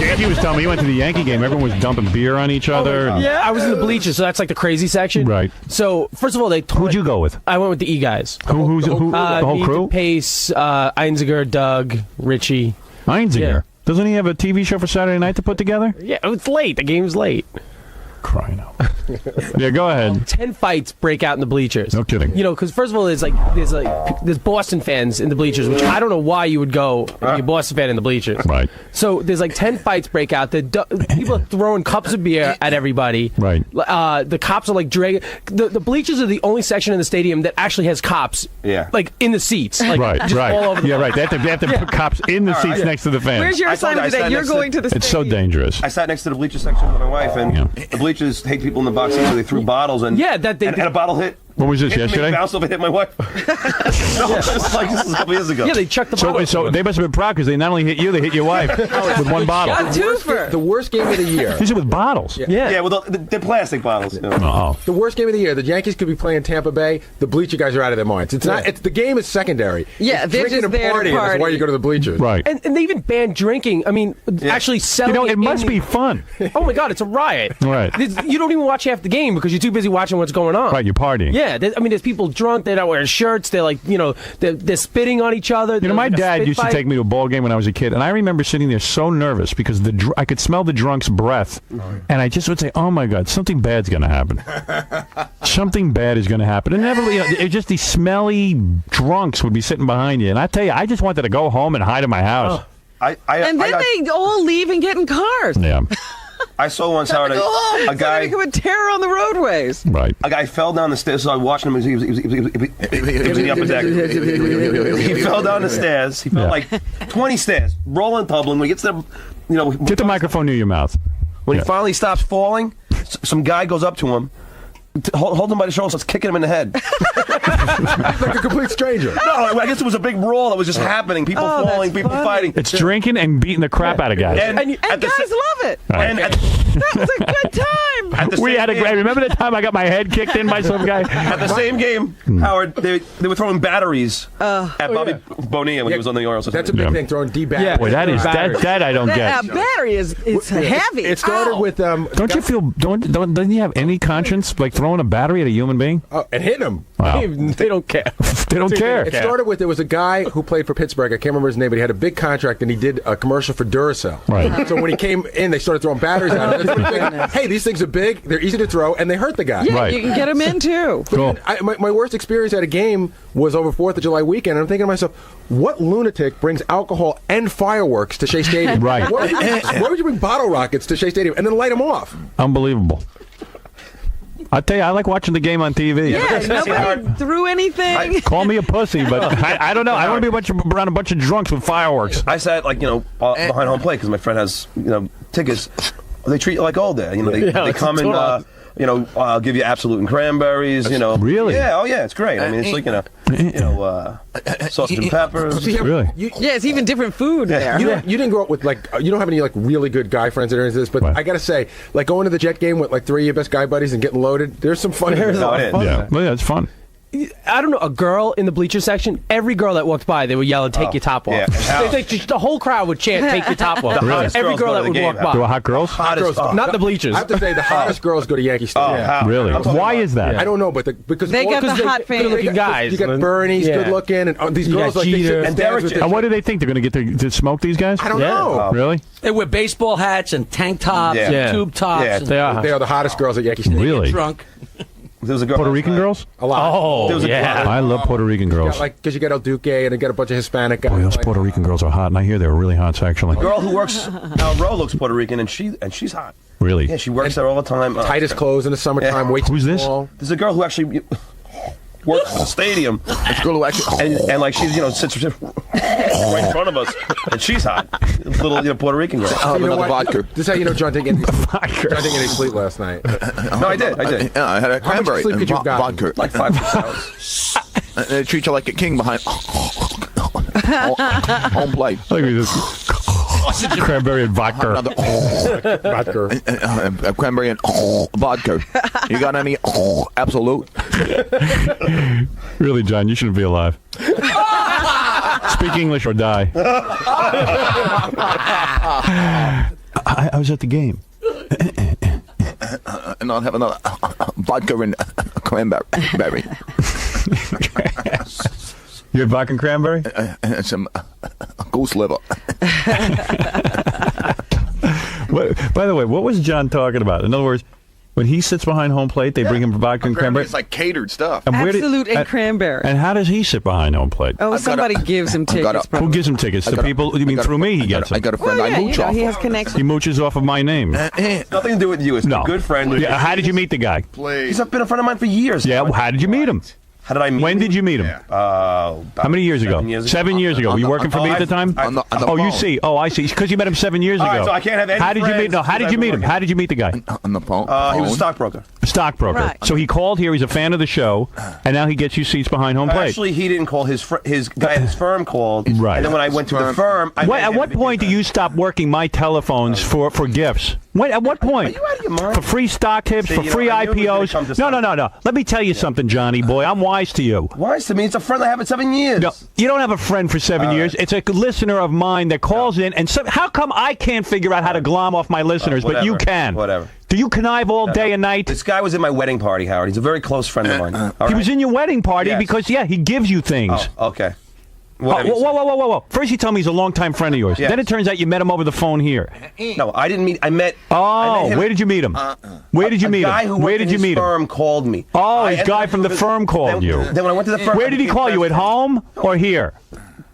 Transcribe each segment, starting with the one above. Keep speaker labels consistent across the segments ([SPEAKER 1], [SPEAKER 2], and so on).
[SPEAKER 1] Yankee was telling me he went to the Yankee game. Everyone was dumping beer on each other.
[SPEAKER 2] Yeah, I was in the bleachers, so that's like the crazy section.
[SPEAKER 1] Right.
[SPEAKER 2] So first of all,
[SPEAKER 1] Who'd you go with?
[SPEAKER 2] I went with the E guys.
[SPEAKER 1] Who's the whole
[SPEAKER 2] me,
[SPEAKER 1] crew?
[SPEAKER 2] Pace, Einziger, Doug, Richie.
[SPEAKER 1] Einziger.
[SPEAKER 2] Yeah.
[SPEAKER 1] Doesn't he have a TV show for Saturday night to put together?
[SPEAKER 2] Yeah, it's late. The game's late.
[SPEAKER 1] Crying out. Yeah, go ahead.
[SPEAKER 2] 10 fights break out in the bleachers.
[SPEAKER 1] No kidding.
[SPEAKER 2] You know, because first of all, there's Boston fans in the bleachers, which I don't know why you would go if you're a Boston fan in the bleachers.
[SPEAKER 1] Right.
[SPEAKER 2] So there's like 10 fights break out. People are throwing cups of beer at everybody.
[SPEAKER 1] Right.
[SPEAKER 2] The cops are like dragging. The bleachers are the only section in the stadium that actually has cops.
[SPEAKER 3] Yeah.
[SPEAKER 2] Like in the seats. Like,
[SPEAKER 1] Right.
[SPEAKER 2] just all over the
[SPEAKER 1] Yeah, right. They have to put cops in the seats next to the fans.
[SPEAKER 4] Where's your assignment today? You're going to the
[SPEAKER 1] It's so
[SPEAKER 4] stadium.
[SPEAKER 1] dangerous.
[SPEAKER 3] I sat next to the bleacher section with my wife, and the bleachers hate people in the box seats, so they threw bottles, and
[SPEAKER 2] Yeah,
[SPEAKER 3] and a bottle hit.
[SPEAKER 1] What was this,
[SPEAKER 3] hit me,
[SPEAKER 1] yesterday?
[SPEAKER 3] bounced over, hit my wife. No, this was like this was a couple years ago.
[SPEAKER 2] Yeah, they chucked the bottle.
[SPEAKER 1] So they must have been proud because they not only hit you, they hit your wife with one bottle.
[SPEAKER 4] A twofer.
[SPEAKER 5] The worst game of the year.
[SPEAKER 1] These are with bottles.
[SPEAKER 3] Yeah, well, they're plastic bottles. You know.
[SPEAKER 1] Oh.
[SPEAKER 5] The worst game of the year. The Yankees could be playing Tampa Bay. The bleacher guys are out of their minds. It's not. It's the game is secondary.
[SPEAKER 4] Yeah,
[SPEAKER 5] it's
[SPEAKER 4] they're
[SPEAKER 5] drinking
[SPEAKER 4] just
[SPEAKER 5] and
[SPEAKER 4] there to
[SPEAKER 5] partying. That's
[SPEAKER 4] party.
[SPEAKER 5] why you go to the bleachers.
[SPEAKER 1] Right.
[SPEAKER 2] And they even banned drinking. I mean, actually selling.
[SPEAKER 1] You know, it
[SPEAKER 2] in
[SPEAKER 1] must be fun.
[SPEAKER 2] Oh my God, it's a riot.
[SPEAKER 1] Right.
[SPEAKER 2] You don't even watch half the game because you're too busy watching what's going on.
[SPEAKER 1] Right, you're partying.
[SPEAKER 2] Yeah, there's people drunk. They're not wearing shirts. They're like, they're spitting on each other.
[SPEAKER 1] You know, my dad used to take me to a ball game when I was a kid, and I remember sitting there so nervous because I could smell the drunk's breath, and I just would say, "Oh my God, something bad's going to happen. Something bad is going to happen." And never, it just these smelly drunks would be sitting behind you, and I tell you, I just wanted to go home and hide in my house.
[SPEAKER 4] And then they all leave and get in cars.
[SPEAKER 1] Yeah.
[SPEAKER 3] I saw one Saturday a guy
[SPEAKER 4] who would tear on the roadways.
[SPEAKER 1] Right.
[SPEAKER 3] A guy fell down the stairs. So I watched him. He was in the upper deck. He fell down the stairs. He fell like 20 stairs, rolling, tumbling. When he gets there,
[SPEAKER 1] Get the microphone near your mouth.
[SPEAKER 3] When he finally stops falling, some guy goes up to him, holds him by the shoulder, starts kicking him in the head.
[SPEAKER 5] Like a complete stranger.
[SPEAKER 3] No, I guess it was a big brawl that was just happening. People falling, people fighting.
[SPEAKER 1] It's drinking and beating the crap out of guys.
[SPEAKER 4] And guys love it.
[SPEAKER 3] And
[SPEAKER 4] That was a good time.
[SPEAKER 1] I remember the time I got my head kicked in by some guy?
[SPEAKER 3] At the same game, Howard, they were throwing batteries at Bobby Bonilla when he was on the Orioles.
[SPEAKER 5] That's a big thing. Throwing D-batteries.
[SPEAKER 2] Yeah.
[SPEAKER 1] Boy, that I don't
[SPEAKER 4] That
[SPEAKER 1] get.
[SPEAKER 4] battery is heavy.
[SPEAKER 5] It started with
[SPEAKER 1] Don't you feel? Doesn't he have any conscience like throwing a battery at a human being?
[SPEAKER 5] and hitting him.
[SPEAKER 1] Wow.
[SPEAKER 2] They don't care.
[SPEAKER 1] They don't care.
[SPEAKER 5] It started with there was a guy who played for Pittsburgh. I can't remember his name, but he had a big contract and he did a commercial for Duracell.
[SPEAKER 1] Right.
[SPEAKER 5] So when he came in, they started throwing batteries at him. Hey, these things are big. They're easy to throw, and they hurt the guy.
[SPEAKER 4] Yeah,
[SPEAKER 1] Right.
[SPEAKER 4] you can get them in too.
[SPEAKER 1] Cool.
[SPEAKER 5] My worst experience at a game was over 4th of July weekend. And I'm thinking to myself, what lunatic brings alcohol and fireworks to Shea Stadium?
[SPEAKER 1] Right.
[SPEAKER 5] Why would you bring bottle rockets to Shea Stadium and then light them off?
[SPEAKER 1] Unbelievable. I tell you, I like watching the game on TV.
[SPEAKER 4] Yeah, nobody threw anything.
[SPEAKER 1] Call me a pussy, but I don't know. I don't want to be around a bunch of drunks with fireworks.
[SPEAKER 3] I sat behind home plate because my friend has tickets. They treat you like old there. They come and I'll give you absolute and cranberries.
[SPEAKER 1] Really?
[SPEAKER 3] Yeah. Oh yeah, it's great. I mean, it's like sausage and peppers.
[SPEAKER 1] Really?
[SPEAKER 4] Yeah, it's even different food there.
[SPEAKER 5] You didn't grow up with you don't have any really good guy friends that are into this, but
[SPEAKER 1] Right.
[SPEAKER 5] I gotta say, going to the Jet game with 3 of your best guy buddies and getting loaded, there's some fun.
[SPEAKER 3] There's a lot of fun.
[SPEAKER 1] Yeah. Well, yeah, it's fun.
[SPEAKER 2] I don't know, a girl in the bleacher section, every girl that walked by, they would yell and take your top off.
[SPEAKER 3] Yeah.
[SPEAKER 2] The whole crowd would chant, take your top off.
[SPEAKER 3] Really?
[SPEAKER 2] Every girl that would walk
[SPEAKER 1] Do
[SPEAKER 2] by.
[SPEAKER 1] hot girls?
[SPEAKER 3] Hottest,
[SPEAKER 2] Not the bleachers.
[SPEAKER 5] I have to say, the hottest girls go to Yankee Stadium.
[SPEAKER 1] Really?
[SPEAKER 3] I'm talking
[SPEAKER 1] Why
[SPEAKER 3] about-
[SPEAKER 1] is that?
[SPEAKER 5] I don't know, but because
[SPEAKER 4] They got the hot
[SPEAKER 2] good-looking
[SPEAKER 4] fans.
[SPEAKER 2] guys.
[SPEAKER 5] You got Bernie's
[SPEAKER 2] Yeah.
[SPEAKER 5] good looking, and these
[SPEAKER 2] You
[SPEAKER 5] girls
[SPEAKER 2] got
[SPEAKER 5] they sit
[SPEAKER 2] Jeter.
[SPEAKER 5] in
[SPEAKER 3] And
[SPEAKER 5] stands
[SPEAKER 3] Derek-
[SPEAKER 5] with
[SPEAKER 1] And what do they think? They're going to get to smoke these guys?
[SPEAKER 5] I don't
[SPEAKER 2] Yeah.
[SPEAKER 5] know.
[SPEAKER 1] Really?
[SPEAKER 6] They wear baseball hats and tank tops
[SPEAKER 3] Yeah.
[SPEAKER 6] and tube tops.
[SPEAKER 3] Yeah,
[SPEAKER 6] and
[SPEAKER 2] They are.
[SPEAKER 5] They are the hottest girls at Yankee Stadium.
[SPEAKER 1] Really?
[SPEAKER 6] drunk.
[SPEAKER 3] There was a girl
[SPEAKER 1] Puerto
[SPEAKER 3] last
[SPEAKER 1] Rican
[SPEAKER 3] night.
[SPEAKER 1] girls?
[SPEAKER 5] A lot.
[SPEAKER 2] Oh,
[SPEAKER 3] There was a
[SPEAKER 2] yeah.
[SPEAKER 1] I love Puerto Rican girls.
[SPEAKER 5] Because you got El Duque and you got a bunch of Hispanic guys.
[SPEAKER 1] Boy, those Puerto Rican girls are hot, and I hear they're really hot sexually.
[SPEAKER 3] Girl who works out row looks Puerto Rican, and she's hot.
[SPEAKER 1] Really?
[SPEAKER 3] Yeah, she works there all the time.
[SPEAKER 5] Tightest clothes in the summertime.
[SPEAKER 3] Yeah.
[SPEAKER 5] Way too
[SPEAKER 1] Who's this?
[SPEAKER 5] small.
[SPEAKER 3] There's a girl who actually works at the stadium. This girl who actually and she's sits right in front of us, and she's hot. Little Puerto Rican girl.
[SPEAKER 5] You know what?
[SPEAKER 7] vodka.
[SPEAKER 5] This is how you know John didn't get
[SPEAKER 1] Vodka.
[SPEAKER 5] John didn't get any sleep last night.
[SPEAKER 3] No, I did.
[SPEAKER 7] Yeah, I had a
[SPEAKER 5] How much
[SPEAKER 7] cranberry
[SPEAKER 5] sleep
[SPEAKER 7] and
[SPEAKER 5] could you have gotten?
[SPEAKER 7] vodka.
[SPEAKER 3] Like 5 hours.
[SPEAKER 7] And they treat you like a king behind home plate.
[SPEAKER 1] I think we just cranberry and vodka.
[SPEAKER 7] Another
[SPEAKER 5] Vodka.
[SPEAKER 7] cranberry and vodka. You got any absolute?
[SPEAKER 1] Really, John, you shouldn't be alive. Speak English or die. I was at the game.
[SPEAKER 7] And I'll have another vodka and cranberry.
[SPEAKER 1] You had vodka and cranberry?
[SPEAKER 7] And some goose liver.
[SPEAKER 1] By the way, what was John talking about? In other words, when he sits behind home plate, they bring him vodka and cranberry.
[SPEAKER 7] It's like catered stuff.
[SPEAKER 1] And
[SPEAKER 4] Absolute and cranberry.
[SPEAKER 1] And how does he sit behind home plate?
[SPEAKER 4] Oh, somebody gives him tickets.
[SPEAKER 1] Who gives him tickets? The people? You mean through me? He gets them.
[SPEAKER 7] I got a friend
[SPEAKER 4] Well, yeah,
[SPEAKER 7] I mooch off.
[SPEAKER 4] he has connections.
[SPEAKER 1] He mooches off of my name.
[SPEAKER 3] Nothing to do with you. It's a good friend.
[SPEAKER 1] Yeah. How did you meet the guy?
[SPEAKER 3] He's been a friend of mine for years.
[SPEAKER 1] Yeah. How did you meet him?
[SPEAKER 3] How did I meet him?
[SPEAKER 1] When did you meet him?
[SPEAKER 3] How
[SPEAKER 1] many years ago?
[SPEAKER 3] 7 years ago.
[SPEAKER 1] 7 years ago. Were you working for me at the time?
[SPEAKER 7] On the
[SPEAKER 1] Oh,
[SPEAKER 7] phone.
[SPEAKER 1] you see. Oh, I see. Because you met him 7 years ago.
[SPEAKER 3] All right, so I can't have any
[SPEAKER 1] How did you meet?
[SPEAKER 3] friends
[SPEAKER 1] No. How did
[SPEAKER 3] because
[SPEAKER 1] you
[SPEAKER 3] I've
[SPEAKER 1] meet
[SPEAKER 3] been
[SPEAKER 1] him?
[SPEAKER 3] working.
[SPEAKER 1] How did you meet the guy?
[SPEAKER 7] On the phone.
[SPEAKER 3] He was a stockbroker.
[SPEAKER 1] Stockbroker.
[SPEAKER 4] Right.
[SPEAKER 1] So he called here. He's a fan of the show, and now he gets you seats behind home plate.
[SPEAKER 3] Actually, he didn't call. His guy at his firm called.
[SPEAKER 1] Right.
[SPEAKER 3] And then when I went to the firm,
[SPEAKER 1] At what point do you stop working my telephones for gifts? At what point?
[SPEAKER 3] Are you out of your mind?
[SPEAKER 1] For free stock tips,
[SPEAKER 3] See,
[SPEAKER 1] for
[SPEAKER 3] you
[SPEAKER 1] free
[SPEAKER 3] know, I knew it was gonna come
[SPEAKER 1] IPOs?
[SPEAKER 3] to
[SPEAKER 1] No.
[SPEAKER 3] something.
[SPEAKER 1] Let me tell you something, Johnny boy. I'm wise to you.
[SPEAKER 3] Wise to me. It's a friend I have in 7 years.
[SPEAKER 1] No, you don't have a friend for 7 years. It's a listener of mine that calls in, and how come I can't figure out how to glom off my listeners, but you
[SPEAKER 3] Whatever.
[SPEAKER 1] can?
[SPEAKER 3] Whatever.
[SPEAKER 1] Do you connive all day and night?
[SPEAKER 3] This guy was in my wedding party, Howard. He's a very close friend of mine. All
[SPEAKER 1] He
[SPEAKER 3] right?
[SPEAKER 1] was in your wedding party
[SPEAKER 3] Yes.
[SPEAKER 1] because, he gives you things.
[SPEAKER 3] Oh, okay.
[SPEAKER 1] Oh,
[SPEAKER 3] Whatever you say.
[SPEAKER 1] whoa. First you tell me he's a longtime friend of yours.
[SPEAKER 3] Yes.
[SPEAKER 1] Then it turns out you met him over the phone here.
[SPEAKER 3] No, I didn't meet. I met.
[SPEAKER 1] Oh,
[SPEAKER 3] him.
[SPEAKER 1] where did you meet him? Where did you meet
[SPEAKER 3] A guy
[SPEAKER 1] him?
[SPEAKER 3] who
[SPEAKER 1] Where
[SPEAKER 3] worked
[SPEAKER 1] did
[SPEAKER 3] in
[SPEAKER 1] you
[SPEAKER 3] his
[SPEAKER 1] meet him?
[SPEAKER 3] firm called me.
[SPEAKER 1] Oh,
[SPEAKER 3] I
[SPEAKER 1] his
[SPEAKER 3] ended
[SPEAKER 1] guy
[SPEAKER 3] up
[SPEAKER 1] from the
[SPEAKER 3] with-
[SPEAKER 1] firm called
[SPEAKER 3] then,
[SPEAKER 1] you.
[SPEAKER 3] Then when I went to the firm,
[SPEAKER 1] Where did he call you? At home or here?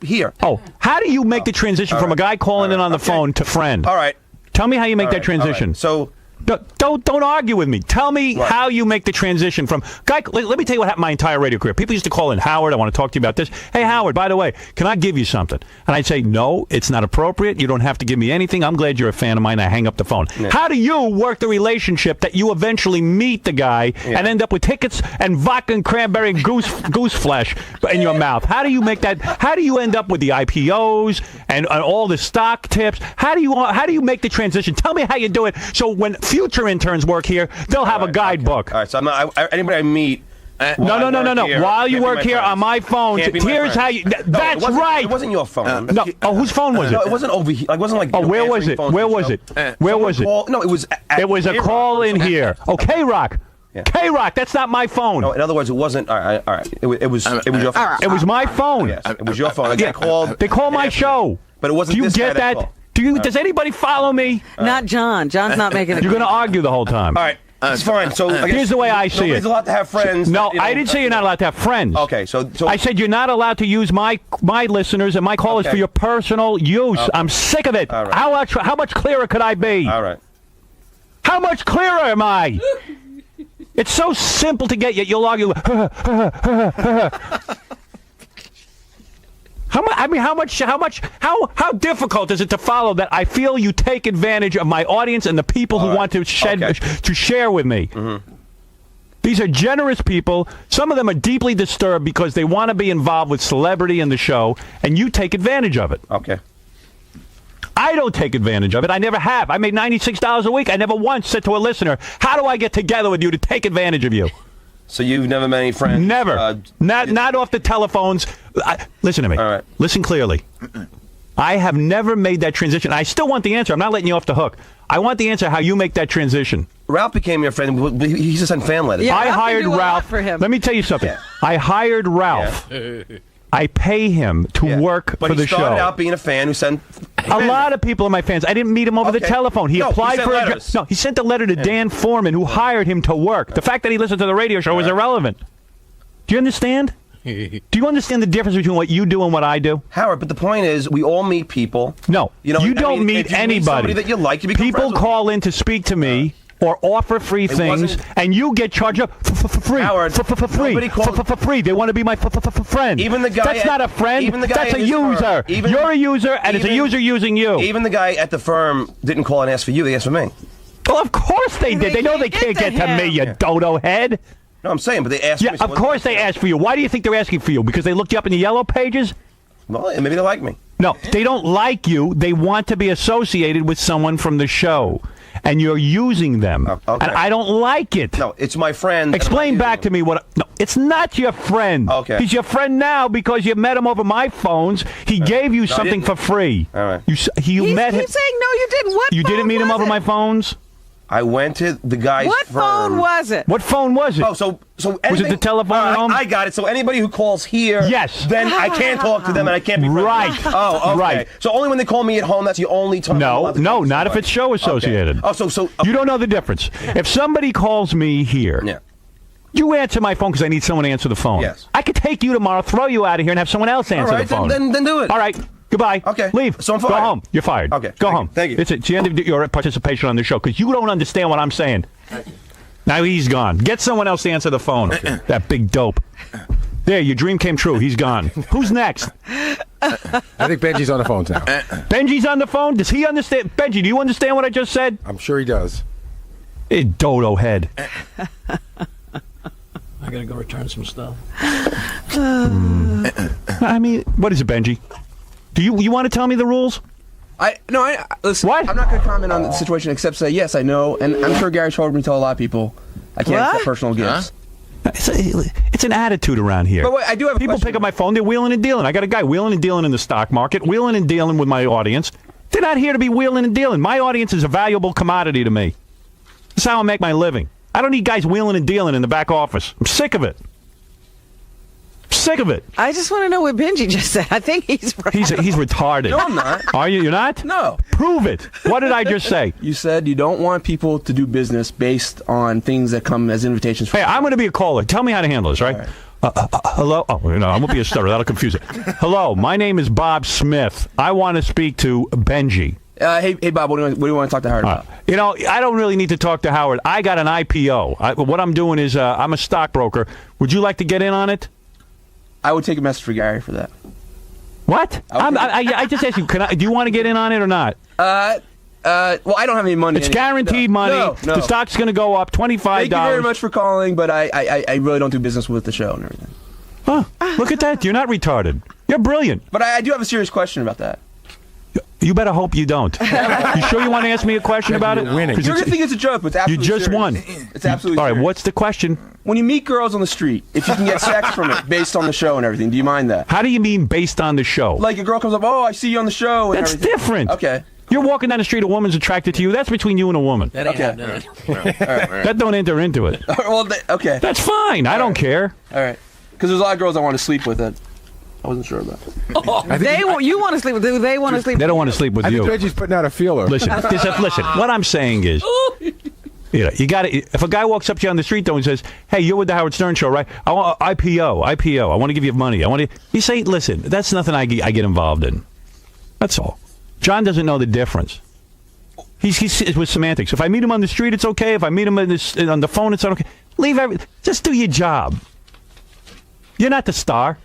[SPEAKER 3] Here.
[SPEAKER 1] Oh, how do you make the transition from a guy calling in on the phone to friend?
[SPEAKER 3] All right.
[SPEAKER 1] Tell me how you make
[SPEAKER 3] All
[SPEAKER 1] that
[SPEAKER 3] right,
[SPEAKER 1] transition.
[SPEAKER 3] all right. So.
[SPEAKER 1] Don't argue with me. Tell me
[SPEAKER 3] Right.
[SPEAKER 1] how you make the transition from guy. Let me tell you what happened my entire radio career. People used to call in, Howard, I want to talk to you about this. Hey, Howard, by the way, can I give you something? And I'd say, no, it's not appropriate. You don't have to give me anything. I'm glad you're a fan of mine. I hang up the phone.
[SPEAKER 3] Yeah.
[SPEAKER 1] How do you work the relationship that you eventually meet the guy and end up with tickets and vodka and cranberry and goose flesh in your mouth? How do you make that? How do you end up with the IPOs and all the stock tips? How do you make the transition? Tell me how you do it. So when future interns work here, they'll have a guidebook.
[SPEAKER 3] All right. So I'm not. Anybody I meet.
[SPEAKER 1] No. While you work here on my phone,
[SPEAKER 3] Can't be my
[SPEAKER 1] here's
[SPEAKER 3] friend.
[SPEAKER 1] how you.
[SPEAKER 3] No,
[SPEAKER 1] That's right.
[SPEAKER 3] It wasn't your phone.
[SPEAKER 1] No. Oh, whose phone was it?
[SPEAKER 3] No, it wasn't over here. Like, it wasn't like.
[SPEAKER 1] Oh, where was it? Where was it? Where was it?
[SPEAKER 3] No, it was.
[SPEAKER 1] It was a call in here. Oh, K-Rock.
[SPEAKER 3] Yeah.
[SPEAKER 1] K-Rock. That's not my phone.
[SPEAKER 3] No, in other words, it wasn't. All right. It was your phone.
[SPEAKER 1] It was my phone.
[SPEAKER 3] Yes, it was your phone. I called.
[SPEAKER 1] They call my show.
[SPEAKER 3] But it wasn't.
[SPEAKER 1] Do you
[SPEAKER 3] this guy
[SPEAKER 1] get that?
[SPEAKER 3] called.
[SPEAKER 1] Does anybody follow me?
[SPEAKER 4] Not John. John's not making it.
[SPEAKER 1] You're going to argue the whole time.
[SPEAKER 3] All right. It's fine. So I guess
[SPEAKER 1] Here's the way I see
[SPEAKER 3] nobody's
[SPEAKER 1] it.
[SPEAKER 3] allowed to have friends.
[SPEAKER 1] No,
[SPEAKER 3] you know,
[SPEAKER 1] I didn't say you're not allowed to have friends.
[SPEAKER 3] Okay, so
[SPEAKER 1] I said you're not allowed to use my listeners and my callers
[SPEAKER 3] Okay.
[SPEAKER 1] for your personal use.
[SPEAKER 3] Okay.
[SPEAKER 1] I'm sick of it.
[SPEAKER 3] All right.
[SPEAKER 1] How much clearer could I be?
[SPEAKER 3] all right.
[SPEAKER 1] How much clearer am I? It's so simple to get, yet you'll argue. How difficult is it to follow that? I feel you take advantage of my audience and the people who want to share with me.
[SPEAKER 3] Mm-hmm.
[SPEAKER 1] These are generous people. Some of them are deeply disturbed because they want to be involved with celebrity in the show, and you take advantage of it.
[SPEAKER 3] Okay.
[SPEAKER 1] I don't take advantage of it. I never have. I made $96 a week. I never once said to a listener, how do I get together with you to take advantage of you?
[SPEAKER 3] So you've never met any friends?
[SPEAKER 1] Never. Not off the telephones. Listen to me.
[SPEAKER 3] All right.
[SPEAKER 1] Listen clearly. I have never made that transition. I still want the answer. I'm not letting you off the hook. I want the answer how you make that transition.
[SPEAKER 3] Ralph became your friend. He used to send fan letters.
[SPEAKER 4] Yeah,
[SPEAKER 1] I
[SPEAKER 4] Ralph can
[SPEAKER 1] hired
[SPEAKER 4] do a lot
[SPEAKER 1] Ralph.
[SPEAKER 4] for him.
[SPEAKER 1] Let me tell you something.
[SPEAKER 3] Yeah.
[SPEAKER 1] I hired Ralph. I pay him to
[SPEAKER 3] Yeah.
[SPEAKER 1] work
[SPEAKER 3] but
[SPEAKER 1] for the
[SPEAKER 3] he started
[SPEAKER 1] show.
[SPEAKER 3] out being a fan who sent.
[SPEAKER 1] A lot of people are my fans. I didn't meet him over the
[SPEAKER 3] Okay.
[SPEAKER 1] telephone. He
[SPEAKER 3] No, he
[SPEAKER 1] applied
[SPEAKER 3] sent
[SPEAKER 1] for a
[SPEAKER 3] letters.
[SPEAKER 1] job. No, he sent a letter to Dan Foreman, who hired him to work. The fact that he listened to the radio show was irrelevant. Do you understand? Do you understand the difference between what you do and what I do?
[SPEAKER 3] Howard, but the point is, we all meet people.
[SPEAKER 1] No,
[SPEAKER 3] You know,
[SPEAKER 1] you
[SPEAKER 3] I
[SPEAKER 1] don't
[SPEAKER 3] mean,
[SPEAKER 1] meet
[SPEAKER 3] if you meet
[SPEAKER 1] anybody.
[SPEAKER 3] somebody that you like, you become
[SPEAKER 1] People
[SPEAKER 3] friends with
[SPEAKER 1] call in to speak to me or offer free things,
[SPEAKER 3] wasn't-
[SPEAKER 1] and you get charged up for free.
[SPEAKER 3] Howard,
[SPEAKER 1] for free.
[SPEAKER 3] nobody called-
[SPEAKER 1] For free. They want to be my friend.
[SPEAKER 3] Even the guy
[SPEAKER 1] That's
[SPEAKER 3] at-
[SPEAKER 1] not a friend.
[SPEAKER 3] even the guy
[SPEAKER 1] That's
[SPEAKER 3] at
[SPEAKER 1] a
[SPEAKER 3] his firm.
[SPEAKER 1] user.
[SPEAKER 3] Even-
[SPEAKER 1] You're a user, and it's a
[SPEAKER 3] even-
[SPEAKER 1] user using you.
[SPEAKER 3] Even the guy at the firm didn't call and ask for you. They asked for me.
[SPEAKER 1] Well, of course they did. They know they can't get to me, you dodo head.
[SPEAKER 3] No, I'm saying, but they asked
[SPEAKER 1] Yeah,
[SPEAKER 3] me. so
[SPEAKER 1] of course they asked for you. Why do you think they're asking for you? Because they looked you up in the yellow pages?
[SPEAKER 3] Well, maybe they like me.
[SPEAKER 1] No, they don't like you. They want to be associated with someone from the show. and you're using them.
[SPEAKER 3] Okay.
[SPEAKER 1] And I don't like it.
[SPEAKER 3] No, it's my friend.
[SPEAKER 1] Explain back to me what. No, it's not your friend.
[SPEAKER 3] Okay.
[SPEAKER 1] He's your friend now because you met him over my phones. He gave you something for free.
[SPEAKER 3] All right.
[SPEAKER 1] You met him.
[SPEAKER 4] He's saying no, you didn't. What?
[SPEAKER 1] You didn't meet him over my phones?
[SPEAKER 3] I went to the guy's
[SPEAKER 4] What
[SPEAKER 3] firm.
[SPEAKER 4] phone was it?
[SPEAKER 1] What phone was it?
[SPEAKER 3] Oh, so
[SPEAKER 1] Was it the telephone at home?
[SPEAKER 3] I got it. So anybody who calls here,
[SPEAKER 1] Yes.
[SPEAKER 3] then I can't talk to them and I can't be friends with
[SPEAKER 1] Right.
[SPEAKER 3] them. Oh, okay.
[SPEAKER 1] Right.
[SPEAKER 3] So only when they call me at home, that's the only time. I'm
[SPEAKER 1] No,
[SPEAKER 3] allowed to
[SPEAKER 1] no,
[SPEAKER 3] talk to
[SPEAKER 1] not if
[SPEAKER 3] somebody.
[SPEAKER 1] it's show associated.
[SPEAKER 3] Okay. Oh, so
[SPEAKER 1] You don't know the difference. If somebody calls me here,
[SPEAKER 3] yeah.
[SPEAKER 1] you answer my phone because I need someone to answer the phone.
[SPEAKER 3] Yes.
[SPEAKER 1] I could take you tomorrow, throw you out of here, and have someone else answer
[SPEAKER 3] All right,
[SPEAKER 1] the phone.
[SPEAKER 3] then do it.
[SPEAKER 1] All right. Goodbye.
[SPEAKER 3] Okay.
[SPEAKER 1] Leave.
[SPEAKER 3] So I'm
[SPEAKER 1] Go
[SPEAKER 3] fired.
[SPEAKER 1] home. You're fired.
[SPEAKER 3] Okay.
[SPEAKER 1] Go
[SPEAKER 3] Thank
[SPEAKER 1] home.
[SPEAKER 3] you. Thank you.
[SPEAKER 1] It's the end of your participation on the show because you don't understand what I'm saying. Now he's gone. Get someone else to answer the phone. That big dope. There, your dream came true. He's gone. Who's next?
[SPEAKER 5] I think Benji's on the phone now.
[SPEAKER 1] Benji's on the phone? Does he understand? Benji, do you understand what I just said?
[SPEAKER 5] I'm sure he does.
[SPEAKER 1] Dodo head.
[SPEAKER 6] I gotta go return some stuff.
[SPEAKER 1] I mean, what is it, Benji? Do you want to tell me the rules?
[SPEAKER 8] Listen.
[SPEAKER 1] What?
[SPEAKER 8] I'm not going to comment on the situation except say yes, I know, and I'm sure Gary told me to tell a lot of people I can't accept personal gifts.
[SPEAKER 1] It's an attitude around here.
[SPEAKER 8] But wait, I do have a
[SPEAKER 1] People
[SPEAKER 8] question.
[SPEAKER 1] pick up my phone. They're wheeling and dealing. I got a guy wheeling and dealing in the stock market, wheeling and dealing with my audience. They're not here to be wheeling and dealing. My audience is a valuable commodity to me. That's how I make my living. I don't need guys wheeling and dealing in the back office. I'm sick of it. Sick of it.
[SPEAKER 4] I just want to know what Benji just said. I think he's right.
[SPEAKER 1] He's retarded.
[SPEAKER 8] No, I'm not.
[SPEAKER 1] Are you? You're not?
[SPEAKER 8] No.
[SPEAKER 1] Prove it. What did I just say?
[SPEAKER 8] You said you don't want people to do business based on things that come as invitations.
[SPEAKER 1] Hey, I'm going to be a caller. Tell me how to handle this, right? Hello? Oh, no, I won't be a stutter. That'll confuse it. Hello, my name is Bob Smith. I want to speak to Benji.
[SPEAKER 8] Hey, Bob, what do you want to talk to Howard about?
[SPEAKER 1] I don't really need to talk to Howard. I got an IPO. What I'm doing is I'm a stockbroker. Would you like to get in on it?
[SPEAKER 8] I would take a message for Gary for that.
[SPEAKER 1] What? I just asked you, do you want to get in on it or not?
[SPEAKER 8] Well, I don't have any money.
[SPEAKER 1] It's guaranteed money.
[SPEAKER 8] No.
[SPEAKER 1] The stock's going to go up $25.
[SPEAKER 8] Thank you very much for calling, but I really don't do business with the show and everything.
[SPEAKER 1] Huh, look at that. You're not retarded. You're brilliant.
[SPEAKER 8] But I do have a serious question about that.
[SPEAKER 1] You better hope you don't. You sure you want to ask me a question about it?
[SPEAKER 5] Winning.
[SPEAKER 8] You're going to think it's a joke, but it's absolutely
[SPEAKER 1] You just
[SPEAKER 8] serious.
[SPEAKER 1] won.
[SPEAKER 8] It's absolutely
[SPEAKER 1] All right,
[SPEAKER 8] serious.
[SPEAKER 1] what's the question?
[SPEAKER 8] When you meet girls on the street, if you can get sex from it based on the show and everything, do you mind that?
[SPEAKER 1] How do you mean based on the show?
[SPEAKER 8] Like a girl comes up, oh, I see you on the show. And
[SPEAKER 1] That's
[SPEAKER 8] everything.
[SPEAKER 1] different.
[SPEAKER 8] Okay.
[SPEAKER 1] You're walking down the street, a woman's attracted to you. That's between you and a woman.
[SPEAKER 6] That ain't
[SPEAKER 8] Okay.
[SPEAKER 6] happening.
[SPEAKER 1] That don't enter into it.
[SPEAKER 8] Okay.
[SPEAKER 1] That's fine. I don't care.
[SPEAKER 8] All right. Because there's a lot of girls I want to sleep with that I wasn't sure about.
[SPEAKER 4] You want to sleep with? Do they want to sleep?
[SPEAKER 1] They don't want to sleep with
[SPEAKER 5] I think
[SPEAKER 1] you.
[SPEAKER 5] Benji's putting out a feeler.
[SPEAKER 1] Listen. What I'm saying is, you got to. If a guy walks up to you on the street though and says, "Hey, you're with the Howard Stern show, right? I want IPO. I want to give you money. You say, "Listen, that's nothing I get involved in." That's all. John doesn't know the difference. He's with semantics. If I meet him on the street, it's okay. If I meet him on the phone, it's not okay. Just do your job. You're not the star.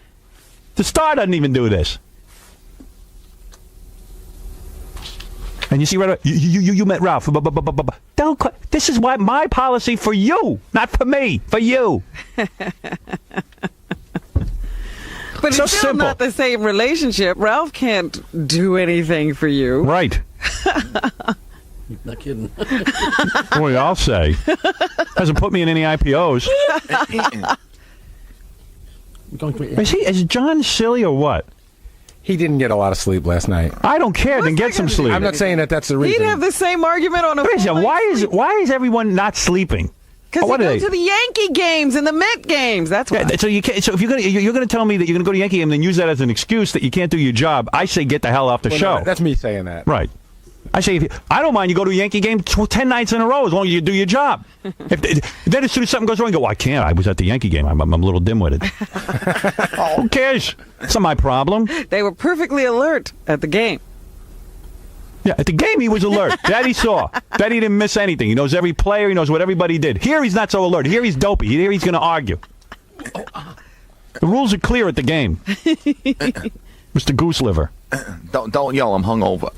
[SPEAKER 1] The star doesn't even do this. And you see right away, you met Ralph. Don't. This is why my policy for you, not for me, for you.
[SPEAKER 4] But
[SPEAKER 1] So
[SPEAKER 4] it's still
[SPEAKER 1] simple.
[SPEAKER 4] not the same relationship. Ralph can't do anything for you.
[SPEAKER 1] Right.
[SPEAKER 6] Not kidding.
[SPEAKER 1] Boy, I'll say. Hasn't put me in any IPOs. Is John silly or what?
[SPEAKER 5] He didn't get a lot of sleep last night.
[SPEAKER 1] I don't care. Then get some sleep.
[SPEAKER 5] I'm not saying that that's the reason.
[SPEAKER 4] He'd have the same argument on a.
[SPEAKER 1] What is it? Why is everyone not sleeping?
[SPEAKER 4] Because
[SPEAKER 1] What
[SPEAKER 4] he
[SPEAKER 1] are
[SPEAKER 4] goes
[SPEAKER 1] they?
[SPEAKER 4] to the Yankee games and the Met games. That's why.
[SPEAKER 1] Yeah, so you can't. So if you're gonna tell me that you're gonna go to Yankee game and then use that as an excuse that you can't do your job, I say get the hell off the
[SPEAKER 5] Well,
[SPEAKER 1] show.
[SPEAKER 5] no, that's me saying that.
[SPEAKER 1] Right. I say, I don't mind you go to a Yankee game 10 nights in a row as long as you do your job. Then as soon as something goes wrong, you go, well, I can't. I was at the Yankee game. I'm a little dim-witted. Who cares? It's not my problem.
[SPEAKER 4] They were perfectly alert at the game.
[SPEAKER 1] Yeah, at the game he was alert. That he saw. That he didn't miss anything. He knows every player. He knows what everybody did. Here he's not so alert. Here he's dopey. Here he's going to argue. The rules are clear at the game. Mr. Gooseliver.
[SPEAKER 7] Don't yell. I'm hungover.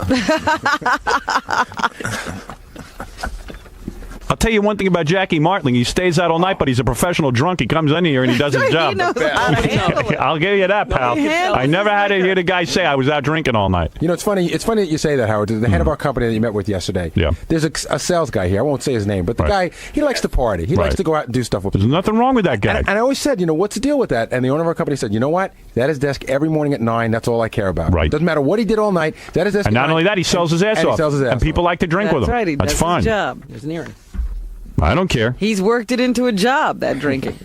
[SPEAKER 1] I'll tell you one thing about Jackie Martling. He stays out all night, but he's a professional drunk. He comes in here and he does his
[SPEAKER 4] He
[SPEAKER 1] job.
[SPEAKER 4] knows how to handle it.
[SPEAKER 1] I'll give you that, pal.
[SPEAKER 4] handles
[SPEAKER 1] I never had to hear the guy say I was out drinking all night.
[SPEAKER 5] You know, it's funny. It's funny that you say that, Howard. The head of our company that you met with yesterday.
[SPEAKER 1] Yeah.
[SPEAKER 5] There's a sales guy here. I won't say his name, but the guy, he likes to party. He likes
[SPEAKER 1] Right.
[SPEAKER 5] to go out and do stuff with
[SPEAKER 1] There's
[SPEAKER 5] people.
[SPEAKER 1] nothing wrong with that guy.
[SPEAKER 5] And I always said, you know, what's the deal with that? And the owner of our company said, you know what? That is desk every morning at 9. That's all I care about.
[SPEAKER 1] Right.
[SPEAKER 5] Doesn't matter what he did all night. That is desk.
[SPEAKER 1] And
[SPEAKER 5] at
[SPEAKER 1] not
[SPEAKER 5] 9,
[SPEAKER 1] only that, he sells his ass
[SPEAKER 5] and
[SPEAKER 1] off.
[SPEAKER 5] He sells his ass
[SPEAKER 1] and people
[SPEAKER 5] off.
[SPEAKER 1] like to drink with
[SPEAKER 4] That's
[SPEAKER 1] him.
[SPEAKER 4] right. He
[SPEAKER 1] That's
[SPEAKER 4] does
[SPEAKER 1] fine.
[SPEAKER 4] his job.
[SPEAKER 6] There's an earring.
[SPEAKER 1] I don't care.
[SPEAKER 4] He's worked it into a job, that drinking.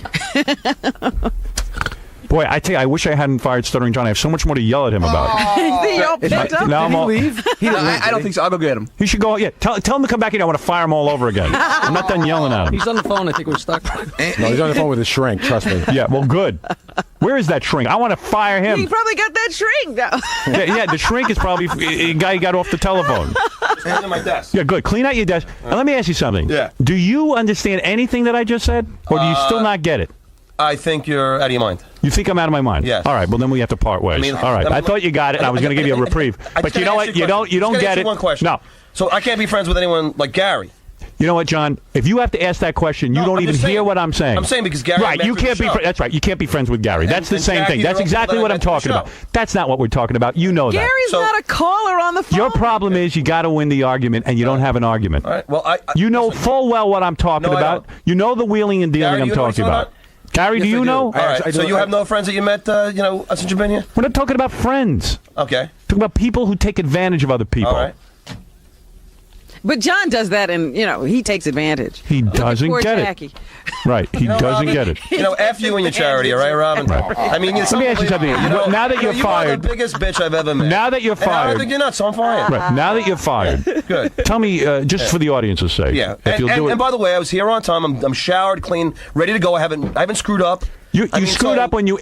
[SPEAKER 1] Boy, I tell you, I wish I hadn't fired Stuttering John. I have so much more to yell at him about.
[SPEAKER 4] See, you're all picked up.
[SPEAKER 1] Now I'm all,
[SPEAKER 5] Leave? He didn't leave,
[SPEAKER 8] I don't think so. I'll go get him.
[SPEAKER 1] he should go. Yeah, tell him to come back in. I want to fire him all over again. I'm not done yelling at him.
[SPEAKER 6] He's on the phone. I think we're stuck.
[SPEAKER 5] No, he's on the phone with his shrink. Trust me.
[SPEAKER 1] Yeah, well, good. Where is that shrink? I want to fire
[SPEAKER 4] He
[SPEAKER 1] him.
[SPEAKER 4] probably got that shrink now.
[SPEAKER 1] Yeah, the shrink is probably a guy who got off the telephone.
[SPEAKER 3] Hands on my desk.
[SPEAKER 1] Yeah, good. Clean out your desk. And let me ask you something.
[SPEAKER 3] Yeah.
[SPEAKER 1] Do you understand anything that I just said? Or do you still not get it?
[SPEAKER 3] I think you're out of your mind.
[SPEAKER 1] You think I'm out of my mind?
[SPEAKER 3] Yes.
[SPEAKER 1] All right. Well, then we have to part ways.
[SPEAKER 3] mean,
[SPEAKER 1] all right. I thought you got it, and I was going to give you a reprieve. But you know what? You don't get it.
[SPEAKER 3] One question.
[SPEAKER 1] No.
[SPEAKER 3] So I can't be friends with anyone like Gary.
[SPEAKER 1] You know what, John? If you have to ask that question, you
[SPEAKER 3] No,
[SPEAKER 1] don't
[SPEAKER 3] I'm
[SPEAKER 1] even
[SPEAKER 3] just
[SPEAKER 1] hear
[SPEAKER 3] saying.
[SPEAKER 1] what I'm saying.
[SPEAKER 3] I'm saying because Gary.
[SPEAKER 1] Right.
[SPEAKER 3] met
[SPEAKER 1] You
[SPEAKER 3] through
[SPEAKER 1] can't
[SPEAKER 3] the
[SPEAKER 1] be.
[SPEAKER 3] show.
[SPEAKER 1] That's right. You can't be friends with Gary. That's the
[SPEAKER 3] and
[SPEAKER 1] same
[SPEAKER 3] Jackie,
[SPEAKER 1] thing. That's
[SPEAKER 3] they're all
[SPEAKER 1] exactly
[SPEAKER 3] people
[SPEAKER 1] what
[SPEAKER 3] that I
[SPEAKER 1] I'm
[SPEAKER 3] met through
[SPEAKER 1] talking
[SPEAKER 3] the
[SPEAKER 1] about.
[SPEAKER 3] show.
[SPEAKER 1] That's not what we're talking about. You know that.
[SPEAKER 4] Gary's
[SPEAKER 3] So-
[SPEAKER 4] not a caller on the phone.
[SPEAKER 1] Your problem is you got to win the argument, and you don't have an argument.
[SPEAKER 3] All right. Well,
[SPEAKER 1] You know
[SPEAKER 3] listen,
[SPEAKER 1] full well what I'm talking
[SPEAKER 3] No, I
[SPEAKER 1] about.
[SPEAKER 3] don't.
[SPEAKER 1] You know the wheeling and dealing
[SPEAKER 3] Gary,
[SPEAKER 1] I'm
[SPEAKER 3] you know what
[SPEAKER 1] talking
[SPEAKER 3] you're
[SPEAKER 1] about.
[SPEAKER 3] talking
[SPEAKER 1] Gary,
[SPEAKER 5] Yes,
[SPEAKER 1] do you
[SPEAKER 5] I do.
[SPEAKER 1] know?
[SPEAKER 3] All right.
[SPEAKER 5] I
[SPEAKER 3] So
[SPEAKER 5] do-
[SPEAKER 3] you have no friends that you met, since you've been here?
[SPEAKER 1] We're not talking about friends.
[SPEAKER 3] Okay.
[SPEAKER 1] Talking about people who take advantage of other people.
[SPEAKER 3] All right.
[SPEAKER 4] But John does that, and he takes advantage.
[SPEAKER 1] He
[SPEAKER 4] Look at
[SPEAKER 1] doesn't
[SPEAKER 4] poor
[SPEAKER 1] get
[SPEAKER 4] Jackie.
[SPEAKER 1] it. Right. He doesn't
[SPEAKER 3] Robin,
[SPEAKER 1] get it.
[SPEAKER 3] F you and your charity, all right, Robin?
[SPEAKER 1] Right.
[SPEAKER 3] I mean,
[SPEAKER 1] Let me ask you something. Now that you're
[SPEAKER 3] you
[SPEAKER 1] fired-
[SPEAKER 3] are the biggest bitch I've ever met.
[SPEAKER 1] Now that you're
[SPEAKER 3] And I
[SPEAKER 1] fired-
[SPEAKER 3] don't think you're not, so I'm fine.
[SPEAKER 1] Right. Now that you're fired,
[SPEAKER 3] Good.
[SPEAKER 1] tell me, just for the audience's sake,
[SPEAKER 3] Yeah.
[SPEAKER 1] if you'll do it.
[SPEAKER 3] And by the way, I was here on time. I'm showered, clean, ready to go. I haven't screwed up.
[SPEAKER 1] You
[SPEAKER 3] I mean,
[SPEAKER 1] screwed
[SPEAKER 3] so-
[SPEAKER 1] up when you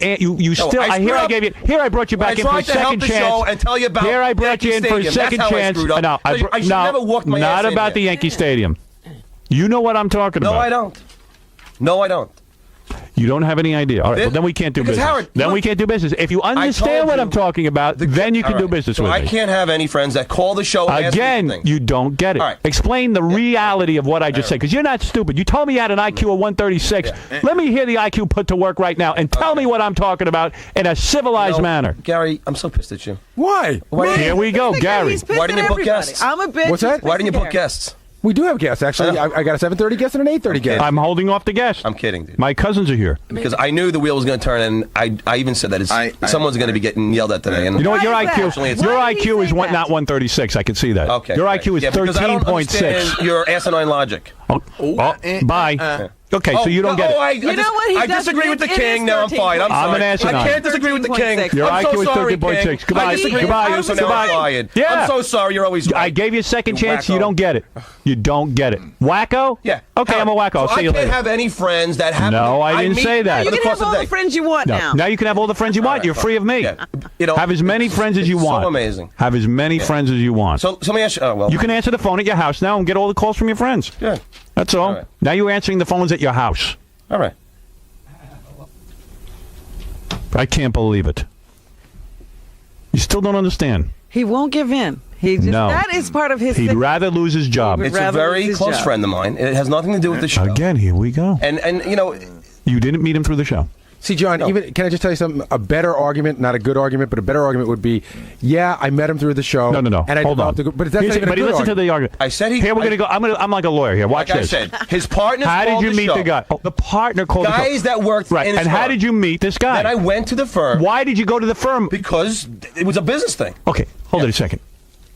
[SPEAKER 1] still.
[SPEAKER 3] I
[SPEAKER 1] Here
[SPEAKER 3] screwed
[SPEAKER 1] I
[SPEAKER 3] up
[SPEAKER 1] gave you. Here I brought you
[SPEAKER 3] when
[SPEAKER 1] back
[SPEAKER 3] I
[SPEAKER 1] in for a
[SPEAKER 3] tried to help
[SPEAKER 1] second
[SPEAKER 3] the
[SPEAKER 1] chance.
[SPEAKER 3] show and tell you about
[SPEAKER 1] Here I brought
[SPEAKER 3] Yankee
[SPEAKER 1] you in for a
[SPEAKER 3] Stadium.
[SPEAKER 1] second
[SPEAKER 3] That's how I
[SPEAKER 1] chance.
[SPEAKER 3] screwed up.
[SPEAKER 1] No,
[SPEAKER 3] I should
[SPEAKER 1] no,
[SPEAKER 3] never walked my
[SPEAKER 1] not
[SPEAKER 3] ass in
[SPEAKER 1] about the
[SPEAKER 3] here.
[SPEAKER 1] Yankee Stadium. You know what I'm talking
[SPEAKER 3] No,
[SPEAKER 1] about.
[SPEAKER 3] I don't. No, I don't.
[SPEAKER 1] You don't have any idea. All right. Well, then we can't do
[SPEAKER 3] Because,
[SPEAKER 1] business.
[SPEAKER 3] Howard,
[SPEAKER 1] Then
[SPEAKER 3] look,
[SPEAKER 1] we can't do business. If you
[SPEAKER 3] told
[SPEAKER 1] understand what
[SPEAKER 3] you
[SPEAKER 1] I'm talking about, then you can
[SPEAKER 3] All
[SPEAKER 1] do
[SPEAKER 3] right.
[SPEAKER 1] business
[SPEAKER 3] So
[SPEAKER 1] with
[SPEAKER 3] I
[SPEAKER 1] me.
[SPEAKER 3] can't have any friends that call the show and ask me
[SPEAKER 1] Again,
[SPEAKER 3] things.
[SPEAKER 1] you don't get it.
[SPEAKER 3] All right.
[SPEAKER 1] Explain the reality of what I just said, because you're not stupid. You told me you had an IQ of 136. Let me hear the IQ put to work right now and tell me what I'm talking about in a civilized
[SPEAKER 3] No,
[SPEAKER 1] manner.
[SPEAKER 3] Gary, I'm so pissed at you.
[SPEAKER 5] Why?
[SPEAKER 1] Here we go, Gary.
[SPEAKER 4] He's pissed
[SPEAKER 3] Why didn't
[SPEAKER 4] at
[SPEAKER 3] you book
[SPEAKER 4] everybody.
[SPEAKER 3] guests?
[SPEAKER 4] I'm a bitch.
[SPEAKER 5] What's that?
[SPEAKER 4] He's
[SPEAKER 3] Why didn't you
[SPEAKER 4] pissed
[SPEAKER 3] book
[SPEAKER 4] at
[SPEAKER 3] guests?
[SPEAKER 5] We do have guests, actually. I got a 7:30 guest and an 8:30 guest.
[SPEAKER 1] I'm holding off the guest.
[SPEAKER 3] I'm kidding, dude.
[SPEAKER 1] My cousins are here.
[SPEAKER 3] Because I knew the wheel was going to turn, and I even said that someone's going to be getting yelled at today. And
[SPEAKER 1] You know what? Your
[SPEAKER 4] Why is
[SPEAKER 1] IQ,
[SPEAKER 4] that?
[SPEAKER 3] Actually, it's-
[SPEAKER 1] your
[SPEAKER 4] Why did he
[SPEAKER 1] IQ is
[SPEAKER 4] say
[SPEAKER 1] one,
[SPEAKER 4] that?
[SPEAKER 1] not 136. I can see that.
[SPEAKER 3] Okay.
[SPEAKER 1] Your
[SPEAKER 3] right.
[SPEAKER 1] IQ is
[SPEAKER 3] Yeah, because I don't
[SPEAKER 1] 13.6.
[SPEAKER 3] understand your asinine logic.
[SPEAKER 1] Bye. Okay, so you don't get it.
[SPEAKER 4] You know what? He
[SPEAKER 3] I
[SPEAKER 4] does-
[SPEAKER 3] disagree with the
[SPEAKER 4] it is
[SPEAKER 3] king. Now I'm fine. I'm
[SPEAKER 4] 13.6.
[SPEAKER 3] sorry.
[SPEAKER 1] I'm an asinine.
[SPEAKER 3] I can't disagree with the king.
[SPEAKER 4] 13.6.
[SPEAKER 1] Your
[SPEAKER 3] I'm
[SPEAKER 1] IQ
[SPEAKER 3] so
[SPEAKER 1] is
[SPEAKER 3] sorry,
[SPEAKER 1] 13.6.
[SPEAKER 3] King.
[SPEAKER 1] Goodbye.
[SPEAKER 3] I disagree
[SPEAKER 1] Goodbye.
[SPEAKER 3] with you, so now
[SPEAKER 1] Goodbye.
[SPEAKER 3] I'm fired.
[SPEAKER 1] Yeah.
[SPEAKER 3] I'm so sorry. You're always right.
[SPEAKER 1] I gave you a second
[SPEAKER 3] You
[SPEAKER 1] chance. You
[SPEAKER 3] wacko.
[SPEAKER 1] don't get it. You don't get it. Wacko?
[SPEAKER 3] Yeah.
[SPEAKER 1] Okay, I'm a wacko. I'll
[SPEAKER 3] So
[SPEAKER 1] see you
[SPEAKER 3] I can't
[SPEAKER 1] later.
[SPEAKER 3] have any friends that have.
[SPEAKER 1] No, I didn't
[SPEAKER 3] meet
[SPEAKER 1] say that.
[SPEAKER 4] You
[SPEAKER 3] for the
[SPEAKER 4] can
[SPEAKER 3] course
[SPEAKER 4] have
[SPEAKER 3] of
[SPEAKER 4] all
[SPEAKER 3] the
[SPEAKER 4] the
[SPEAKER 3] day.
[SPEAKER 4] friends you want now.
[SPEAKER 1] Now you can have all the friends you want. You're free of me.
[SPEAKER 3] Yeah. You know,
[SPEAKER 1] Have as many friends as you
[SPEAKER 3] it's
[SPEAKER 1] want.
[SPEAKER 3] So amazing.
[SPEAKER 1] Have as many friends as you want.
[SPEAKER 3] So let me ask you. Oh, well.
[SPEAKER 1] You can answer the phone at your house now and get all the calls from your friends.
[SPEAKER 3] Good.
[SPEAKER 1] That's all.
[SPEAKER 3] All right.
[SPEAKER 1] Now you're answering the phones at your house.
[SPEAKER 3] All right.
[SPEAKER 1] I can't believe it. You still don't understand.
[SPEAKER 4] He won't give in. He just,
[SPEAKER 1] No.
[SPEAKER 4] That is part of his.
[SPEAKER 1] He'd
[SPEAKER 4] thing.
[SPEAKER 1] rather lose his job.
[SPEAKER 4] He would
[SPEAKER 3] It's a
[SPEAKER 4] rather
[SPEAKER 3] very
[SPEAKER 4] lose his
[SPEAKER 3] close
[SPEAKER 4] job.
[SPEAKER 3] friend of mine. It has nothing to do with the show.
[SPEAKER 1] Again, here we go.
[SPEAKER 3] And you know,
[SPEAKER 1] You didn't meet him through the show.
[SPEAKER 5] See, John, even can I just tell you something? A better argument, not a good argument, but a better argument would be, yeah, I met him through the show.
[SPEAKER 1] No.
[SPEAKER 5] And I
[SPEAKER 1] Hold on.
[SPEAKER 5] developed a good, but that's not even a
[SPEAKER 1] But
[SPEAKER 5] good
[SPEAKER 1] listen to
[SPEAKER 5] argument.
[SPEAKER 1] the argument.
[SPEAKER 3] I said he.
[SPEAKER 1] Here we're gonna go. I'm like a lawyer here. Watch
[SPEAKER 3] Like I
[SPEAKER 1] this.
[SPEAKER 3] said, his partner.
[SPEAKER 1] How did you meet the guy? Oh, the partner called the
[SPEAKER 3] Guys that worked
[SPEAKER 1] right.
[SPEAKER 3] in his
[SPEAKER 1] And how
[SPEAKER 3] firm.
[SPEAKER 1] did you meet this guy?
[SPEAKER 3] Then I went to the firm.
[SPEAKER 1] Why did you go to the firm?
[SPEAKER 3] Because it was a business thing.
[SPEAKER 1] Okay, hold it a second.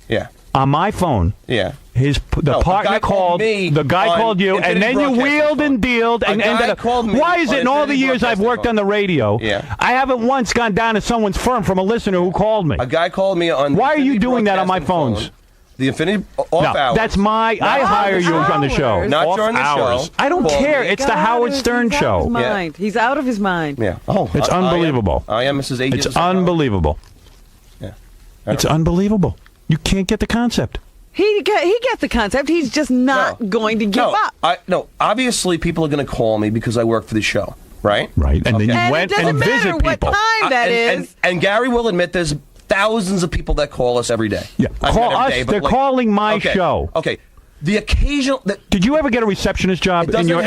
[SPEAKER 3] Yeah.
[SPEAKER 1] On my phone,
[SPEAKER 3] Yeah.
[SPEAKER 1] the
[SPEAKER 3] No, the
[SPEAKER 1] partner
[SPEAKER 3] guy called me
[SPEAKER 1] the guy
[SPEAKER 3] on
[SPEAKER 1] called you, and
[SPEAKER 3] Infinity
[SPEAKER 1] then you
[SPEAKER 3] Broadcasting
[SPEAKER 1] wheeled
[SPEAKER 3] phone.
[SPEAKER 1] and dealed and
[SPEAKER 3] A guy
[SPEAKER 1] ended up.
[SPEAKER 3] called me
[SPEAKER 1] Why is it
[SPEAKER 3] on
[SPEAKER 1] in all the
[SPEAKER 3] Infinity
[SPEAKER 1] years I've
[SPEAKER 3] Broadcasting
[SPEAKER 1] worked
[SPEAKER 3] phone.
[SPEAKER 1] on the radio,
[SPEAKER 3] Yeah.
[SPEAKER 1] I haven't once gone down to someone's firm from a listener who called me?
[SPEAKER 3] A guy called me on.
[SPEAKER 1] Why are you
[SPEAKER 3] Infinity
[SPEAKER 1] doing that on my
[SPEAKER 3] Broadcasting
[SPEAKER 1] phones?
[SPEAKER 3] phone. The Infinity off
[SPEAKER 1] No,
[SPEAKER 3] hours.
[SPEAKER 1] that's my. I hire you on the show.
[SPEAKER 4] hours.
[SPEAKER 3] Not
[SPEAKER 1] Off
[SPEAKER 3] during the
[SPEAKER 1] hours.
[SPEAKER 3] show.
[SPEAKER 1] I don't
[SPEAKER 3] Call
[SPEAKER 1] care.
[SPEAKER 3] me.
[SPEAKER 1] It's the
[SPEAKER 4] God,
[SPEAKER 1] Howard Stern
[SPEAKER 4] he's out of his
[SPEAKER 1] show.
[SPEAKER 4] mind. He's out of his mind.
[SPEAKER 3] Yeah. Oh,
[SPEAKER 1] It's unbelievable.
[SPEAKER 3] I am Mrs. 8
[SPEAKER 1] It's
[SPEAKER 3] years ago.
[SPEAKER 1] unbelievable.
[SPEAKER 3] Yeah.
[SPEAKER 1] It's unbelievable. You can't get the concept.
[SPEAKER 4] He gets the concept. He's just not going to give up.
[SPEAKER 3] No, obviously people are going to call me because I work for the show, right?
[SPEAKER 1] Right. And then you
[SPEAKER 4] And
[SPEAKER 1] went
[SPEAKER 4] it doesn't
[SPEAKER 1] and
[SPEAKER 4] matter
[SPEAKER 1] visit
[SPEAKER 4] what
[SPEAKER 1] people.
[SPEAKER 4] time that is.
[SPEAKER 3] And Gary will admit there's thousands of people that call us every day.
[SPEAKER 1] Yeah.
[SPEAKER 3] I mean,
[SPEAKER 1] Call
[SPEAKER 3] not every
[SPEAKER 1] us.
[SPEAKER 3] day, but
[SPEAKER 1] They're
[SPEAKER 3] like-
[SPEAKER 1] calling my
[SPEAKER 3] Okay,
[SPEAKER 1] show.
[SPEAKER 3] Okay. The occasional.
[SPEAKER 1] Did you ever get a receptionist job in your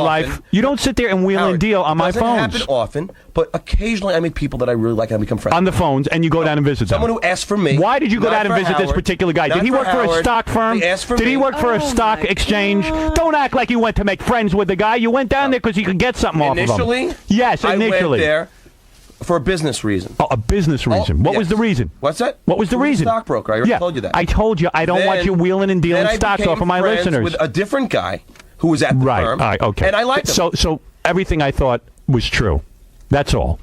[SPEAKER 1] life?
[SPEAKER 3] often.
[SPEAKER 1] You don't sit there and wheel and deal on my phones.
[SPEAKER 3] It doesn't happen often, but occasionally I meet people that I really like and I become friends.
[SPEAKER 1] On the phones, and you go down and visit
[SPEAKER 3] Someone
[SPEAKER 1] them.
[SPEAKER 3] who asked for me.
[SPEAKER 1] Why did you go
[SPEAKER 3] not
[SPEAKER 1] down and
[SPEAKER 3] for
[SPEAKER 1] visit this
[SPEAKER 3] Howard,
[SPEAKER 1] particular guy?
[SPEAKER 3] not
[SPEAKER 1] Did he work for a
[SPEAKER 3] Howard.
[SPEAKER 1] stock firm?
[SPEAKER 3] He asked for
[SPEAKER 1] Did he
[SPEAKER 3] me.
[SPEAKER 1] work for a stock exchange? Don't act like you went to make friends with the guy. You went down there because you could get something off of him.
[SPEAKER 3] Initially?
[SPEAKER 1] Yes, initially.
[SPEAKER 3] I went there for a business reason.
[SPEAKER 1] Oh, a business reason. What was the reason?
[SPEAKER 3] What's that?
[SPEAKER 1] What was the reason?
[SPEAKER 3] Stockbroker. I already told you that.
[SPEAKER 1] I told you I don't want you wheeling and dealing stocks off of my listeners.
[SPEAKER 3] With a different guy who was at the firm.
[SPEAKER 1] All right, okay.
[SPEAKER 3] And I liked him.
[SPEAKER 1] So everything I thought was true. That's all.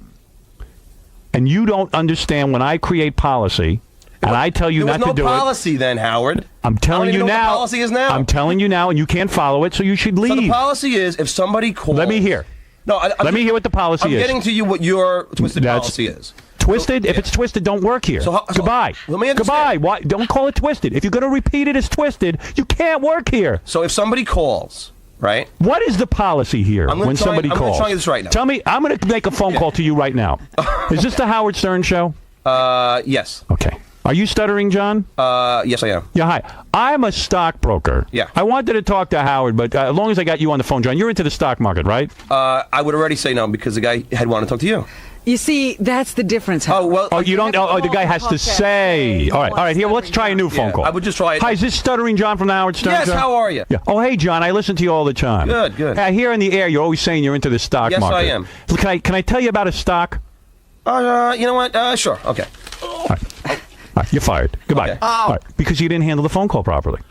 [SPEAKER 1] And you don't understand when I create policy and I tell you not to do it.
[SPEAKER 3] There was no policy then, Howard.
[SPEAKER 1] I'm telling you
[SPEAKER 3] I don't even know
[SPEAKER 1] now.
[SPEAKER 3] what the policy is now.
[SPEAKER 1] I'm telling you now, and you can't follow it, so you should leave.
[SPEAKER 3] So the policy is if somebody calls.
[SPEAKER 1] Let me hear.
[SPEAKER 3] No,
[SPEAKER 1] let me hear what the policy
[SPEAKER 3] I'm
[SPEAKER 1] is.
[SPEAKER 3] getting to you what your twisted policy is.
[SPEAKER 1] Twisted? If it's twisted, don't work here. Goodbye.
[SPEAKER 3] Let me understand.
[SPEAKER 1] Goodbye. Why? Don't call it twisted. If you're going to repeat it as twisted, you can't work here.
[SPEAKER 3] So if somebody calls, right?
[SPEAKER 1] What is the policy here when somebody calls?
[SPEAKER 3] I'm going to tell you this right now.
[SPEAKER 1] Tell me. I'm going to make a phone call to you right now. Is this the Howard Stern show?
[SPEAKER 3] Yes.
[SPEAKER 1] Okay. Are you stuttering, John?
[SPEAKER 3] Yes, I am.
[SPEAKER 1] Yeah, hi. I'm a stockbroker.
[SPEAKER 3] Yeah.
[SPEAKER 1] I wanted to talk to Howard, but as long as I got you on the phone, John, you're into the stock market, right?
[SPEAKER 3] I would already say no because the guy had wanted to talk to you.
[SPEAKER 4] You see, that's the difference.
[SPEAKER 3] Oh, well.
[SPEAKER 1] Oh, you don't. Oh, the guy has to say. All right. Here, let's try a new phone call.
[SPEAKER 3] I would just try it.
[SPEAKER 1] Hi, is this Stuttering John from the Howard Stern
[SPEAKER 3] Yes,
[SPEAKER 1] show?
[SPEAKER 3] how are you?
[SPEAKER 1] Yeah. Oh, hey, John, I listen to you all the time.
[SPEAKER 3] Good, good.
[SPEAKER 1] Hey, here in the air, you're always saying you're into the stock
[SPEAKER 3] Yes,
[SPEAKER 1] market.
[SPEAKER 3] I am.
[SPEAKER 1] Can I tell you about a stock?
[SPEAKER 3] You know what? Sure. Okay.
[SPEAKER 1] All right, you're fired. Goodbye.
[SPEAKER 3] Okay.
[SPEAKER 1] All right, because you didn't handle the phone call properly.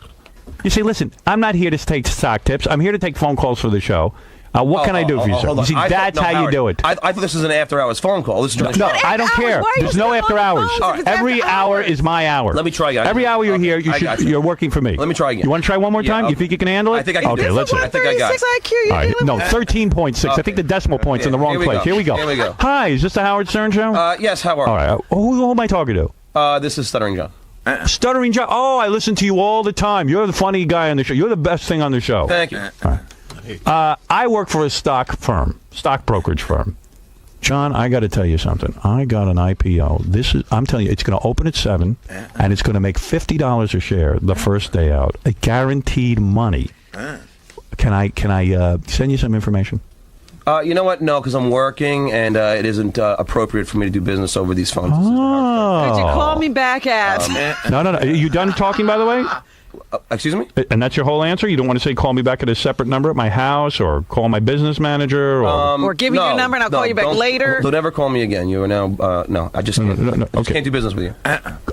[SPEAKER 1] You see, listen, I'm not here to take stock tips. I'm here to take phone calls for the show. What can I do for you, sir?
[SPEAKER 3] Hold
[SPEAKER 1] You
[SPEAKER 3] on.
[SPEAKER 1] see, that's how
[SPEAKER 3] Howard,
[SPEAKER 1] you do it.
[SPEAKER 3] I thought this was an after-hours phone call. This is
[SPEAKER 1] No, I don't care. There's no after hours. Every hour is my hour.
[SPEAKER 3] Let me try again.
[SPEAKER 1] Every hour you're here, you're working for me.
[SPEAKER 3] Let me try again.
[SPEAKER 1] You want to try one more time?
[SPEAKER 3] Yeah,
[SPEAKER 1] You think you can handle it?
[SPEAKER 3] I think I can do
[SPEAKER 1] Okay,
[SPEAKER 3] it.
[SPEAKER 1] let's see.
[SPEAKER 3] I think I got it.
[SPEAKER 4] IQ. You're
[SPEAKER 1] All right,
[SPEAKER 4] doing
[SPEAKER 1] no,
[SPEAKER 4] that.
[SPEAKER 1] 13.6. I think the decimal point's in the wrong place. Here we go.
[SPEAKER 3] Here we go.
[SPEAKER 1] Hi, is this the Howard Stern show?
[SPEAKER 3] Yes, how are you?
[SPEAKER 1] All right. Who am I talking to?
[SPEAKER 3] This is Stuttering John.
[SPEAKER 1] Stuttering John. Oh, I listen to you all the time. You're the funny guy on the show. You're the best thing on the show.
[SPEAKER 3] Thank you.
[SPEAKER 1] I work for a stock brokerage firm. John, I got to tell you something. I got an IPO. I'm telling you, it's going to open at 7, and it's going to make $50 a share the first day out. A guaranteed money. Can I send you some information?
[SPEAKER 3] You know what? No, because I'm working, and it isn't appropriate for me to do business over these phones.
[SPEAKER 4] Could you call me back at?
[SPEAKER 1] No. Are you done talking, by the way?
[SPEAKER 3] Excuse me?
[SPEAKER 1] And that's your whole answer? You don't want to say call me back at a separate number at my house or call my business manager?
[SPEAKER 4] Or give me your number and I'll call you back later?
[SPEAKER 3] Don't ever call me again. You are now... no, I just can't.
[SPEAKER 1] No,
[SPEAKER 3] I just
[SPEAKER 1] okay.
[SPEAKER 3] can't do business with you.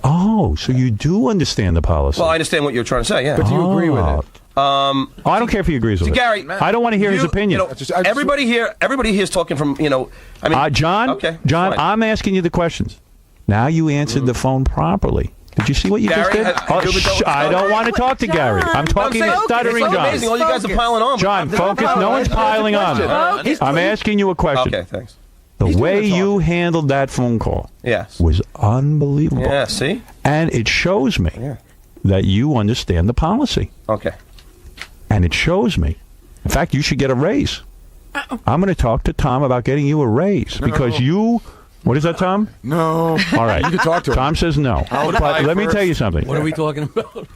[SPEAKER 1] Oh, so you do understand the policy.
[SPEAKER 3] Well, I understand what you're trying to say, yeah.
[SPEAKER 5] But do you agree with it?
[SPEAKER 1] I don't care if he agrees with it.
[SPEAKER 3] Gary,
[SPEAKER 1] I don't want to hear his opinion.
[SPEAKER 3] Everybody here is talking from, I mean...
[SPEAKER 1] John,
[SPEAKER 3] okay,
[SPEAKER 1] John,
[SPEAKER 3] fine.
[SPEAKER 1] I'm asking you the questions. Now you answered the phone properly. Did you see what you
[SPEAKER 3] Gary,
[SPEAKER 1] just did? I don't want to talk to Gary. I'm talking to Stuttering
[SPEAKER 3] It's
[SPEAKER 1] John.
[SPEAKER 3] amazing. All you guys are piling on.
[SPEAKER 1] John, focus. No one's piling on. I'm asking you a question.
[SPEAKER 3] Okay, thanks.
[SPEAKER 1] The way you handled that phone call
[SPEAKER 3] Yes.
[SPEAKER 1] was unbelievable.
[SPEAKER 3] Yeah, see?
[SPEAKER 1] And it shows me that you understand the policy.
[SPEAKER 3] Okay.
[SPEAKER 1] And it shows me. In fact, you should get a raise. I'm going to talk to Tom about getting you a raise because you... What is that, Tom?
[SPEAKER 5] No.
[SPEAKER 1] All right.
[SPEAKER 5] You can talk to him.
[SPEAKER 1] Tom says no. But let me tell you something.
[SPEAKER 6] What are we talking about?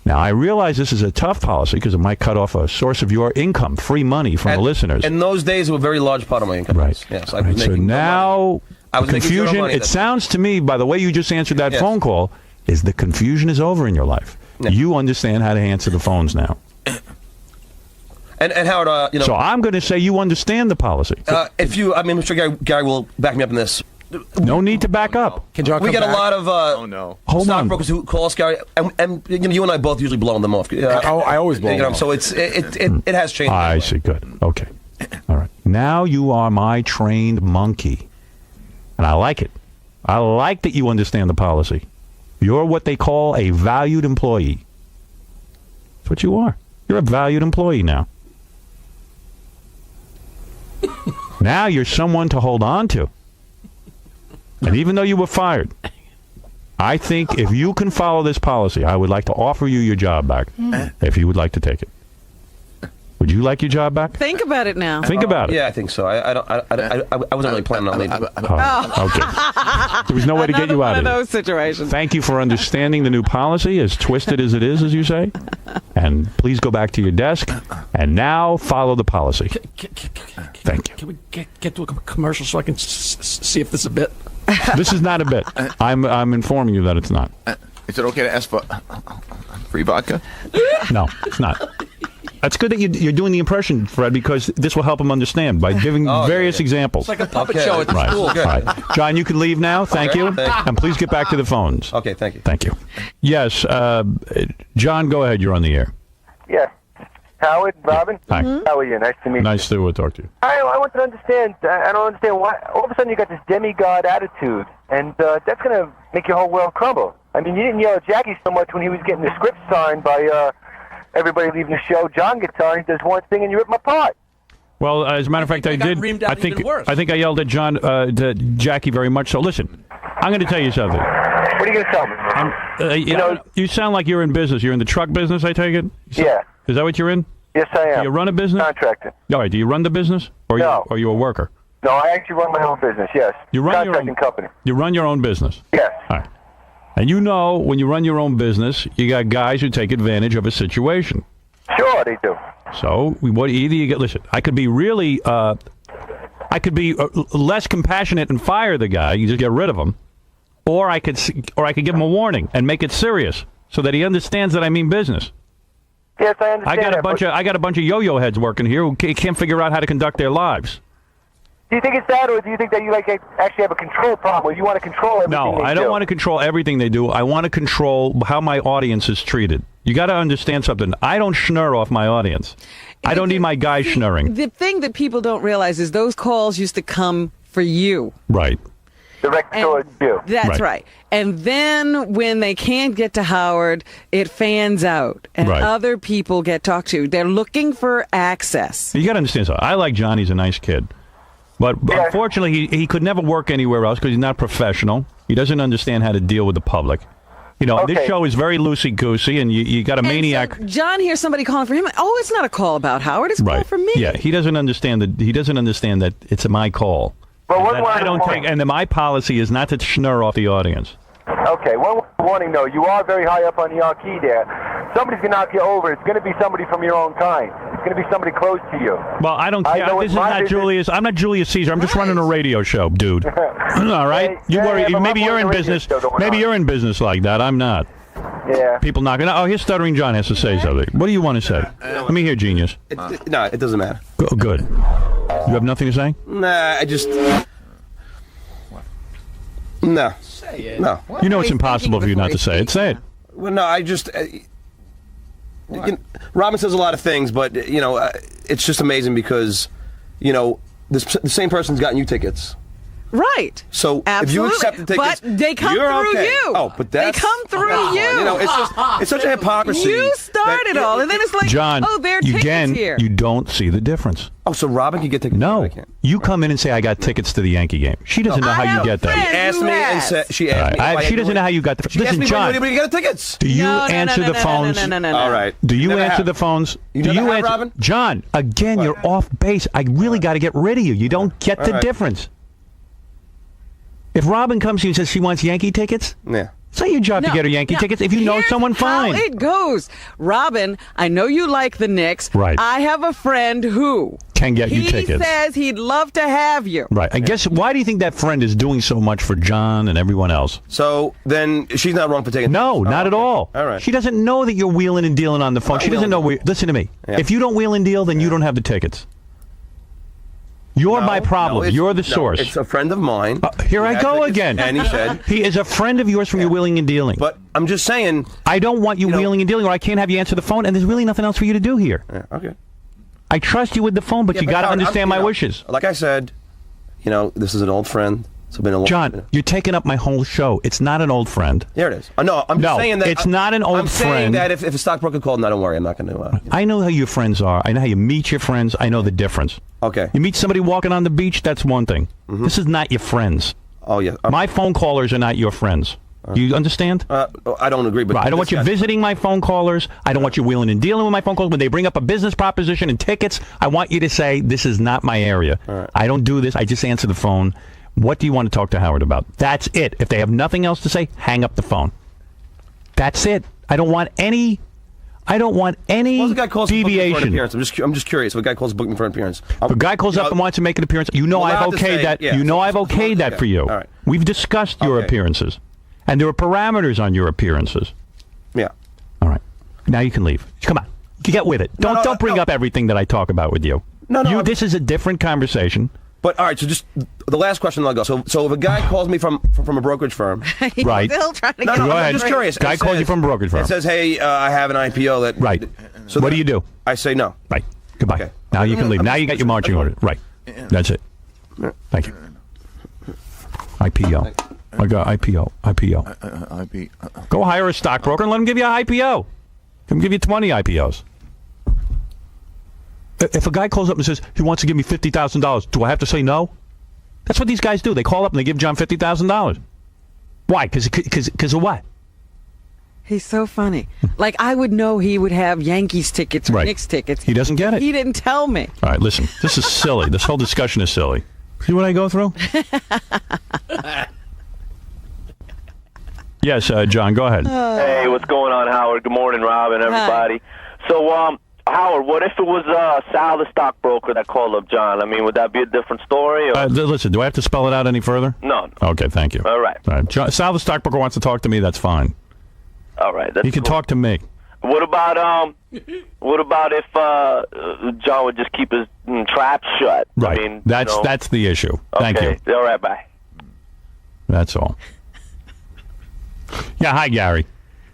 [SPEAKER 1] Now, I realize this is a tough policy because it might cut off a source of your income, free money from the listeners.
[SPEAKER 3] In those days, it was a very large part of my income.
[SPEAKER 1] Right.
[SPEAKER 3] Yes. I
[SPEAKER 1] Right.
[SPEAKER 3] was
[SPEAKER 1] So
[SPEAKER 3] making
[SPEAKER 1] now,
[SPEAKER 3] I was making zero
[SPEAKER 1] confusion,
[SPEAKER 3] money
[SPEAKER 1] it
[SPEAKER 3] then.
[SPEAKER 1] sounds to me, by the way you just answered that
[SPEAKER 3] Yes.
[SPEAKER 1] phone call, is the confusion is over in your life.
[SPEAKER 3] Yeah.
[SPEAKER 1] You understand how to answer the phones now.
[SPEAKER 3] And Howard,
[SPEAKER 1] So I'm going to say you understand the policy.
[SPEAKER 3] I'm sure Gary will back me up in this.
[SPEAKER 1] No need to back up.
[SPEAKER 5] Can John
[SPEAKER 3] We
[SPEAKER 5] come
[SPEAKER 3] get
[SPEAKER 5] back?
[SPEAKER 3] a lot of
[SPEAKER 1] Hold on.
[SPEAKER 3] stockbrokers who call us, Gary, and you and I both usually blow them off.
[SPEAKER 5] I always blow them off.
[SPEAKER 3] So it has changed.
[SPEAKER 1] I see. Good. Okay. All right. Now you are my trained monkey. And I like it. I like that you understand the policy. You're what they call a valued employee. That's what you are. You're a valued employee now. Now you're someone to hold on to. And even though you were fired, I think if you can follow this policy, I would like to offer you your job back if you would like to take it. Would you like your job back?
[SPEAKER 4] Think about it now.
[SPEAKER 1] Think about it.
[SPEAKER 3] Yeah, I think so. I wasn't really planning on leaving.
[SPEAKER 1] Okay. There was no way to get you out
[SPEAKER 4] One
[SPEAKER 1] of
[SPEAKER 4] of
[SPEAKER 1] it.
[SPEAKER 4] those situations.
[SPEAKER 1] Thank you for understanding the new policy, as twisted as it is, as you say. And please go back to your desk and now follow the policy. Thank you.
[SPEAKER 6] Can we get to a commercial so I can see if this is a bit?
[SPEAKER 1] This is not a bit. I'm informing you that it's not.
[SPEAKER 7] Is it okay to ask for free vodka?
[SPEAKER 1] No, it's not. That's good that you're doing the impression, Fred, because this will help him understand by giving various examples.
[SPEAKER 6] It's like a puppet show at the
[SPEAKER 1] Right.
[SPEAKER 6] school.
[SPEAKER 1] All right. John, you can leave now. Thank you. And please get back to the phones.
[SPEAKER 3] Okay, thank you.
[SPEAKER 1] Thank you. Yes, John, go ahead. You're on the air.
[SPEAKER 9] Yeah. Howard, Robin.
[SPEAKER 1] Hi.
[SPEAKER 9] How are you? Nice to meet you.
[SPEAKER 1] Nice to talk to you.
[SPEAKER 9] I want to understand. I don't understand why all of a sudden you got this demigod attitude, and that's going to make your whole world crumble. I mean, you didn't yell at Jackie so much when he was getting the script signed by everybody leaving the show. John gets on, he does one thing, and you rip him apart.
[SPEAKER 1] Well, as a matter of fact, I did.
[SPEAKER 6] I
[SPEAKER 1] think I yelled at John, to Jackie very much. So listen, I'm going to tell you something.
[SPEAKER 9] What are you going to tell me?
[SPEAKER 1] You sound like you're in business. You're in the truck business, I take it?
[SPEAKER 9] Yeah.
[SPEAKER 1] Is that what you're in?
[SPEAKER 9] Yes, I am.
[SPEAKER 1] Do you run a business?
[SPEAKER 9] Contracting.
[SPEAKER 1] All right. Do you run the business, or
[SPEAKER 9] No.
[SPEAKER 1] are you a worker?
[SPEAKER 9] No, I actually run my own business, yes.
[SPEAKER 1] You run your
[SPEAKER 9] Contracting
[SPEAKER 1] own
[SPEAKER 9] company.
[SPEAKER 1] You run your own business.
[SPEAKER 9] Yes.
[SPEAKER 1] All right. And you know, when you run your own business, you got guys who take advantage of a situation.
[SPEAKER 9] Sure, they do.
[SPEAKER 1] So, either you get, listen, I could be really, I could be less compassionate and fire the guy, you just get rid of him, or I could give him a warning and make it serious so that he understands that I mean business.
[SPEAKER 9] Yes, I understand.
[SPEAKER 1] I got a bunch of yo-yo heads working here who can't figure out how to conduct their lives.
[SPEAKER 9] Do you think it's that, or do you think that you actually have a control problem, where you want to control everything
[SPEAKER 1] No, I don't want to control everything they do. I want to control how my audience is treated. You got to understand something. I don't schnur off my audience. I don't need my guys schnurring.
[SPEAKER 4] The thing that people don't realize is those calls used to come for you.
[SPEAKER 1] Right.
[SPEAKER 9] Direct towards you.
[SPEAKER 4] That's right. And then when they can't get to Howard, it fans out, and other people get talked to. They're looking for access.
[SPEAKER 1] You got to understand something. I like John. He's a nice kid. But unfortunately, he could never work anywhere else because he's not professional. He doesn't understand how to deal with the public. You know, this show is very loosey-goosey, and you got a maniac.
[SPEAKER 4] So John hears somebody calling for him. Oh, it's not a call about Howard. It's a call for me.
[SPEAKER 1] Yeah, he doesn't understand that. He doesn't understand that it's my call.
[SPEAKER 9] Well,
[SPEAKER 1] I don't take, and my policy is not to schnur off the audience.
[SPEAKER 9] Okay, one warning though. You are very high up on the key there. Somebody's going to knock you over. It's going to be somebody from your own kind. It's going to be somebody close to you.
[SPEAKER 1] Well, I don't care. This is not Julius. I'm not Julius Caesar. I'm just running a radio show, dude. All right? You worry. Maybe you're in business. Maybe you're in business like that. I'm not.
[SPEAKER 9] Yeah.
[SPEAKER 1] People knocking. Oh, here's Stuttering John has to say something. What do you want to say? Let me hear, genius.
[SPEAKER 3] No, it doesn't matter.
[SPEAKER 1] Good. You have nothing to say?
[SPEAKER 3] Nah, I just... No.
[SPEAKER 6] Say it.
[SPEAKER 3] No.
[SPEAKER 1] You know it's impossible for you not to say it. Say it.
[SPEAKER 3] Well, no, I just... Robin says a lot of things, but, it's just amazing because, the same person's gotten you tickets.
[SPEAKER 4] Right.
[SPEAKER 3] So if you accept the tickets,
[SPEAKER 4] but they come through you.
[SPEAKER 3] Oh, but that's...
[SPEAKER 4] They come through you.
[SPEAKER 3] It's such a hypocrisy.
[SPEAKER 4] You started all, and then it's like,
[SPEAKER 1] John,
[SPEAKER 4] there are tickets here.
[SPEAKER 1] You don't see the difference.
[SPEAKER 3] Oh, so Robin can get tickets?
[SPEAKER 1] No.
[SPEAKER 3] I can't.
[SPEAKER 1] You come in and say, I got tickets to the Yankee game. She doesn't know how you get that.
[SPEAKER 3] She asked me and said... She asked me...
[SPEAKER 1] She doesn't know how you got the...
[SPEAKER 3] She asked
[SPEAKER 1] Listen,
[SPEAKER 3] me
[SPEAKER 1] John...
[SPEAKER 3] when you get the tickets.
[SPEAKER 1] Do you answer the phones?
[SPEAKER 4] No.
[SPEAKER 3] All right.
[SPEAKER 1] Do you
[SPEAKER 3] never
[SPEAKER 1] answer
[SPEAKER 3] have.
[SPEAKER 1] the phones?
[SPEAKER 3] You
[SPEAKER 1] Do
[SPEAKER 3] never
[SPEAKER 1] you
[SPEAKER 3] have,
[SPEAKER 1] answer?
[SPEAKER 3] Robin?
[SPEAKER 1] John, again, you're off base. I really got to get rid of you. You don't get the difference. If Robin comes to you and says she wants Yankee tickets,
[SPEAKER 3] Yeah.
[SPEAKER 1] it's not your job to get her Yankee tickets. If you know someone, fine.
[SPEAKER 4] How it goes. Robin, I know you like the Knicks.
[SPEAKER 1] Right.
[SPEAKER 4] I have a friend who
[SPEAKER 1] Can get you tickets.
[SPEAKER 4] He says he'd love to have you.
[SPEAKER 1] Right. I guess, why do you think that friend is doing so much for John and everyone else?
[SPEAKER 3] So then she's not wrong for taking...
[SPEAKER 1] No, not at all.
[SPEAKER 3] All right.
[SPEAKER 1] She doesn't know that you're wheeling and dealing on the phone. She doesn't know. Listen to me.
[SPEAKER 3] Yeah.
[SPEAKER 1] If you don't wheel and deal, then you don't have the tickets. You're my problem. You're the source.
[SPEAKER 3] It's a friend of mine.
[SPEAKER 1] Here I go again.
[SPEAKER 3] And he said...
[SPEAKER 1] He is a friend of yours from your wheeling and dealing.
[SPEAKER 3] But I'm just saying...
[SPEAKER 1] I don't want you wheeling and dealing, or I can't have you answer the phone, and there's really nothing else for you to do here.
[SPEAKER 3] Yeah, okay.
[SPEAKER 1] I trust you with the phone, but you got to understand my wishes.
[SPEAKER 3] Like I said, this is an old friend. It's been a long...
[SPEAKER 1] John, you're taking up my whole show. It's not an old friend.
[SPEAKER 3] There it is. No, I'm just saying that...
[SPEAKER 1] it's not an old friend.
[SPEAKER 3] I'm saying that if a stockbroker called, no, don't worry, I'm not going to...
[SPEAKER 1] I know how your friends are. I know how you meet your friends. I know the difference.
[SPEAKER 3] Okay.
[SPEAKER 1] You meet somebody walking on the beach, that's one thing.
[SPEAKER 3] Mm-hmm.
[SPEAKER 1] This is not your friends.
[SPEAKER 3] Oh, yeah.
[SPEAKER 1] My phone callers are not your friends. You understand?
[SPEAKER 3] I don't agree, but...
[SPEAKER 1] Right, I don't want you visiting my phone callers. I don't want you wheeling and dealing with my phone calls. When they bring up a business proposition and tickets, I want you to say, this is not my area.
[SPEAKER 3] Right.
[SPEAKER 1] I don't do this. I just answer the phone. What do you want to talk to Howard about? That's it. If they have nothing else to say, hang up the phone. That's it. I don't want any I don't want any
[SPEAKER 3] Well, the guy calls
[SPEAKER 1] deviation.
[SPEAKER 3] For an appearance. I'm just curious. If a guy calls booking for an appearance,
[SPEAKER 1] If a guy calls up and wants to make an appearance, you know I've okayed that.
[SPEAKER 3] Yeah.
[SPEAKER 1] You know I've okayed that for you.
[SPEAKER 3] All right.
[SPEAKER 1] We've discussed your appearances, and there are parameters on your appearances.
[SPEAKER 3] Yeah.
[SPEAKER 1] All right. Now you can leave. Come on. Get with it. Don't bring up everything that I talk about with you. No. This is a different conversation.
[SPEAKER 3] But all right, so just the last question, then I'll go. So if a guy calls me from a brokerage firm,
[SPEAKER 1] right?
[SPEAKER 4] Still trying to
[SPEAKER 3] no,
[SPEAKER 1] Go ahead.
[SPEAKER 3] I'm just curious.
[SPEAKER 1] Guy calls you from a brokerage firm.
[SPEAKER 3] It says, "Hey, I have an IPO that."
[SPEAKER 1] Right. So what do you do?
[SPEAKER 3] I say no.
[SPEAKER 1] Right. Goodbye.
[SPEAKER 3] Okay.
[SPEAKER 1] Now you can leave. Now you got your marching order. Right. That's it. Thank you. IPO. I got IPO. Go hire a stockbroker and let him give you an IPO. Let him give you 20 IPOs. If a guy calls up and says he wants to give me $50,000, do I have to say no? That's what these guys do. They call up and they give John $50,000. Why? Because of what?
[SPEAKER 4] He's so funny. Like, I would know he would have Yankees tickets or Knicks tickets.
[SPEAKER 1] He doesn't get it.
[SPEAKER 4] He didn't tell me.
[SPEAKER 1] All right, listen. This is silly. This whole discussion is silly. See what I go through? Yes, John, go ahead.
[SPEAKER 10] Hey, what's going on, Howard? Good morning, Rob and everybody. Hi. So, Howard, what if it was Sal, the stockbroker, that called up John? I mean, would that be a different story? Or?
[SPEAKER 1] Listen, do I have to spell it out any further?
[SPEAKER 10] No.
[SPEAKER 1] Okay, thank you.
[SPEAKER 10] All right.
[SPEAKER 1] John, Sal, the stockbroker, wants to talk to me. That's fine.
[SPEAKER 10] All right.
[SPEAKER 1] He can talk to me.
[SPEAKER 10] What about if John would just keep his trap shut?
[SPEAKER 1] Right.
[SPEAKER 10] I mean,
[SPEAKER 1] that's the issue. Thank you.
[SPEAKER 10] All right, bye.
[SPEAKER 1] That's all. Yeah, hi, Gary.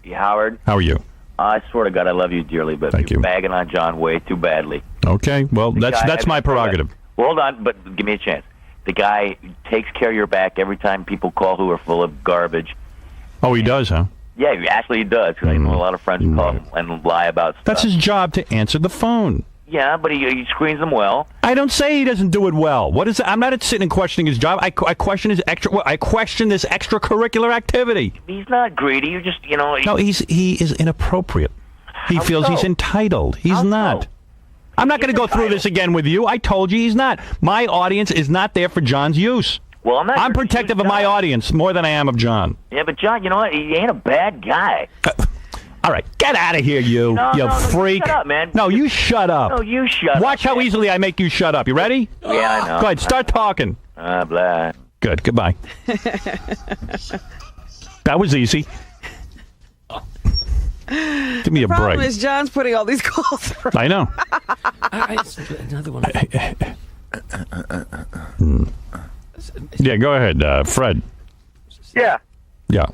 [SPEAKER 11] Hey, Howard.
[SPEAKER 1] How are you?
[SPEAKER 11] I swear to God, I love you dearly, but you're bagging on John way too badly.
[SPEAKER 1] Okay, well, that's my prerogative.
[SPEAKER 11] Well, hold on, but give me a chance. The guy takes care of your back every time people call who are full of garbage.
[SPEAKER 1] Oh, he does, huh?
[SPEAKER 11] Yeah, actually he does. I know a lot of friends who call him and lie about stuff.
[SPEAKER 1] That's his job, to answer the phone.
[SPEAKER 11] Yeah, but he screens them well.
[SPEAKER 1] I don't say he doesn't do it well. What is it? I'm not sitting and questioning his job. I question his I question this extracurricular activity.
[SPEAKER 11] He's not greedy. You just,
[SPEAKER 1] No, he is inappropriate. He feels he's entitled. He's not.
[SPEAKER 11] So?
[SPEAKER 1] I'm not going to go through this again with you. I told you he's not. My audience is not there for John's use.
[SPEAKER 11] Well, I'm
[SPEAKER 1] protective of my audience more than I am of John.
[SPEAKER 11] Yeah, but John, you know what? He ain't a bad guy.
[SPEAKER 1] All right, get out of here, you freak.
[SPEAKER 11] Shut up, man.
[SPEAKER 1] No, you shut up.
[SPEAKER 11] No, you shut up.
[SPEAKER 1] Watch how easily I make you shut up. You ready?
[SPEAKER 11] Yeah, I know.
[SPEAKER 1] Go ahead, start talking.
[SPEAKER 11] Blah.
[SPEAKER 1] Good, goodbye. That was easy. Give me a break.
[SPEAKER 4] The problem is John's putting all these calls through.
[SPEAKER 1] I know.
[SPEAKER 6] Another one.
[SPEAKER 1] Yeah, go ahead, Fred.
[SPEAKER 9] Yeah.
[SPEAKER 1] Yeah.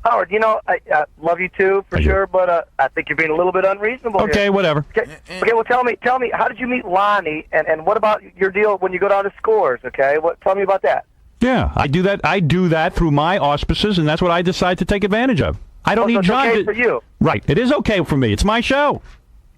[SPEAKER 9] Howard, I love you too, for sure, but I think you're being a little bit unreasonable
[SPEAKER 1] Okay,
[SPEAKER 9] here.
[SPEAKER 1] whatever.
[SPEAKER 9] Okay, well, tell me, how did you meet Lonnie, and what about your deal when you go down to Scores, okay? Tell me about that.
[SPEAKER 1] Yeah, I do that through my auspices, and that's what I decide to take advantage of. I don't need
[SPEAKER 9] it's
[SPEAKER 1] John
[SPEAKER 9] okay for you.
[SPEAKER 1] Right, it is okay for me. It's my show.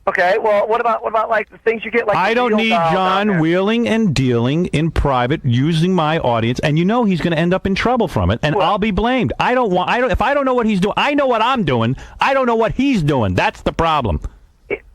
[SPEAKER 9] Okay, well, what about like the things you get? Like
[SPEAKER 1] I don't need John wheeling and dealing in private, using my audience, and he's going to end up in trouble from it, and I'll be blamed. If I don't know what he's doing, I know what I'm doing. I don't know what he's doing. That's the problem.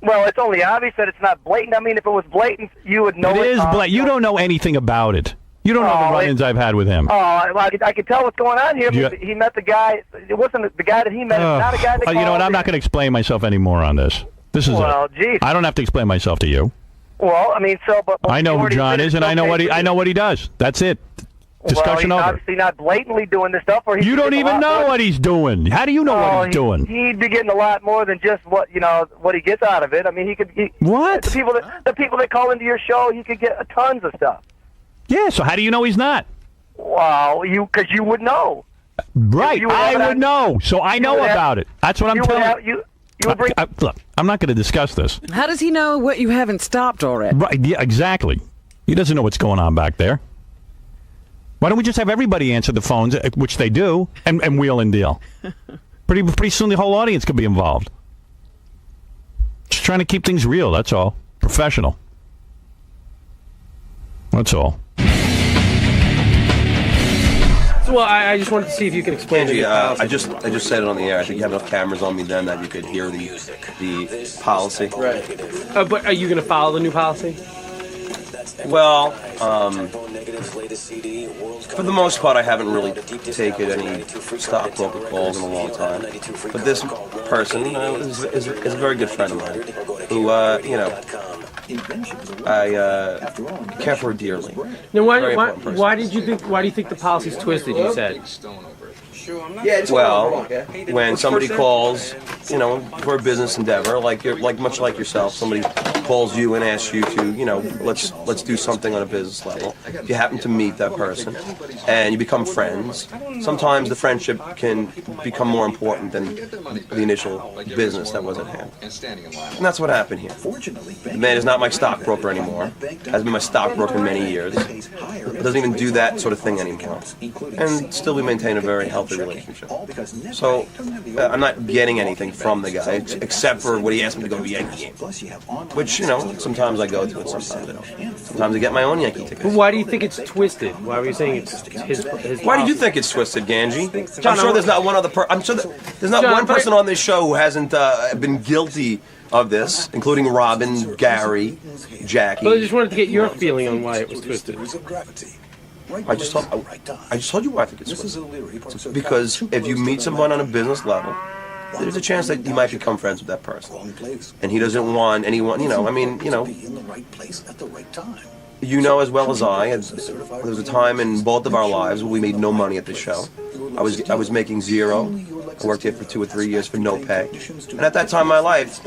[SPEAKER 9] Well, it's only obvious that it's not blatant. I mean, if it was blatant, you would know it.
[SPEAKER 1] It is blatant. You don't know anything about it. You don't know the run-ins I've had with him.
[SPEAKER 9] Oh, I could tell what's going on here. He met the guy. It wasn't the guy that he met. It's not a guy that
[SPEAKER 1] you know what? I'm not going to explain myself anymore on this. This is
[SPEAKER 9] geez.
[SPEAKER 1] I don't have to explain myself to you.
[SPEAKER 9] Well, I mean, but
[SPEAKER 1] I know who John is, and I know what he does. That's it. Discussion
[SPEAKER 9] he's
[SPEAKER 1] over.
[SPEAKER 9] Obviously not blatantly doing this stuff. Or
[SPEAKER 1] you don't even know what he's doing. How do you know what he's doing?
[SPEAKER 9] He'd be getting a lot more than just what he gets out of it. I mean, he could.
[SPEAKER 1] What?
[SPEAKER 9] The people that call into your show, he could get tons of stuff.
[SPEAKER 1] Yeah. So how do you know he's not?
[SPEAKER 9] Well, because you would know.
[SPEAKER 1] Right. I would know. So I know about it. That's what I'm telling you. Look, I'm not going to discuss this.
[SPEAKER 4] How does he know what you haven't stopped already?
[SPEAKER 1] Right, yeah, exactly. He doesn't know what's going on back there. Why don't we just have everybody answer the phones, which they do, and wheel and deal? Pretty soon the whole audience could be involved. Just trying to keep things real, that's all. Professional. That's all.
[SPEAKER 2] Well, I just wanted to see if you can explain
[SPEAKER 3] Angie,
[SPEAKER 2] it.
[SPEAKER 3] I just said it on the air. I think you have enough cameras on me then that you could hear the policy.
[SPEAKER 2] Right. But are you going to follow the new policy?
[SPEAKER 3] Well, for the most part, I haven't really taken any stockbroker calls in a long time. But this person is a very good friend of mine, who I care for dearly.
[SPEAKER 2] Now, why do you think the policy's twisted? You said.
[SPEAKER 3] Well, when somebody calls, for a business endeavor, much like yourself, somebody calls you and asks you to, let's do something on a business level. If you happen to meet that person and you become friends, sometimes the friendship can become more important than the initial business that was at hand. And that's what happened here. The man is not my stockbroker anymore. Has been my stockbroker many years. Doesn't even do that sort of thing anymore. And still we maintain a very healthy relationship. So I'm not getting anything from the guy except for what he asked me to go to a Yankee game, which sometimes I go to and sometimes I don't. Sometimes I get my own Yankee tickets.
[SPEAKER 2] But why do you think it's twisted? Why were you saying it's his
[SPEAKER 3] Why do you think it's twisted, Ganji? I'm sure there's not one other I'm sure there's not one person on this show who hasn't been guilty of this, including Robin, Gary, Jackie.
[SPEAKER 2] But I just wanted to get your feeling on why it was twisted.
[SPEAKER 3] I just told you why I think it's twisted. Because if you meet someone on a business level, there's a chance that you might become friends with that person. And he doesn't want anyone, you know as well as I, there was a time in both of our lives where we made no money at the show. I was making zero. I worked here for 2 or 3 years for no pay. And at that time in my life,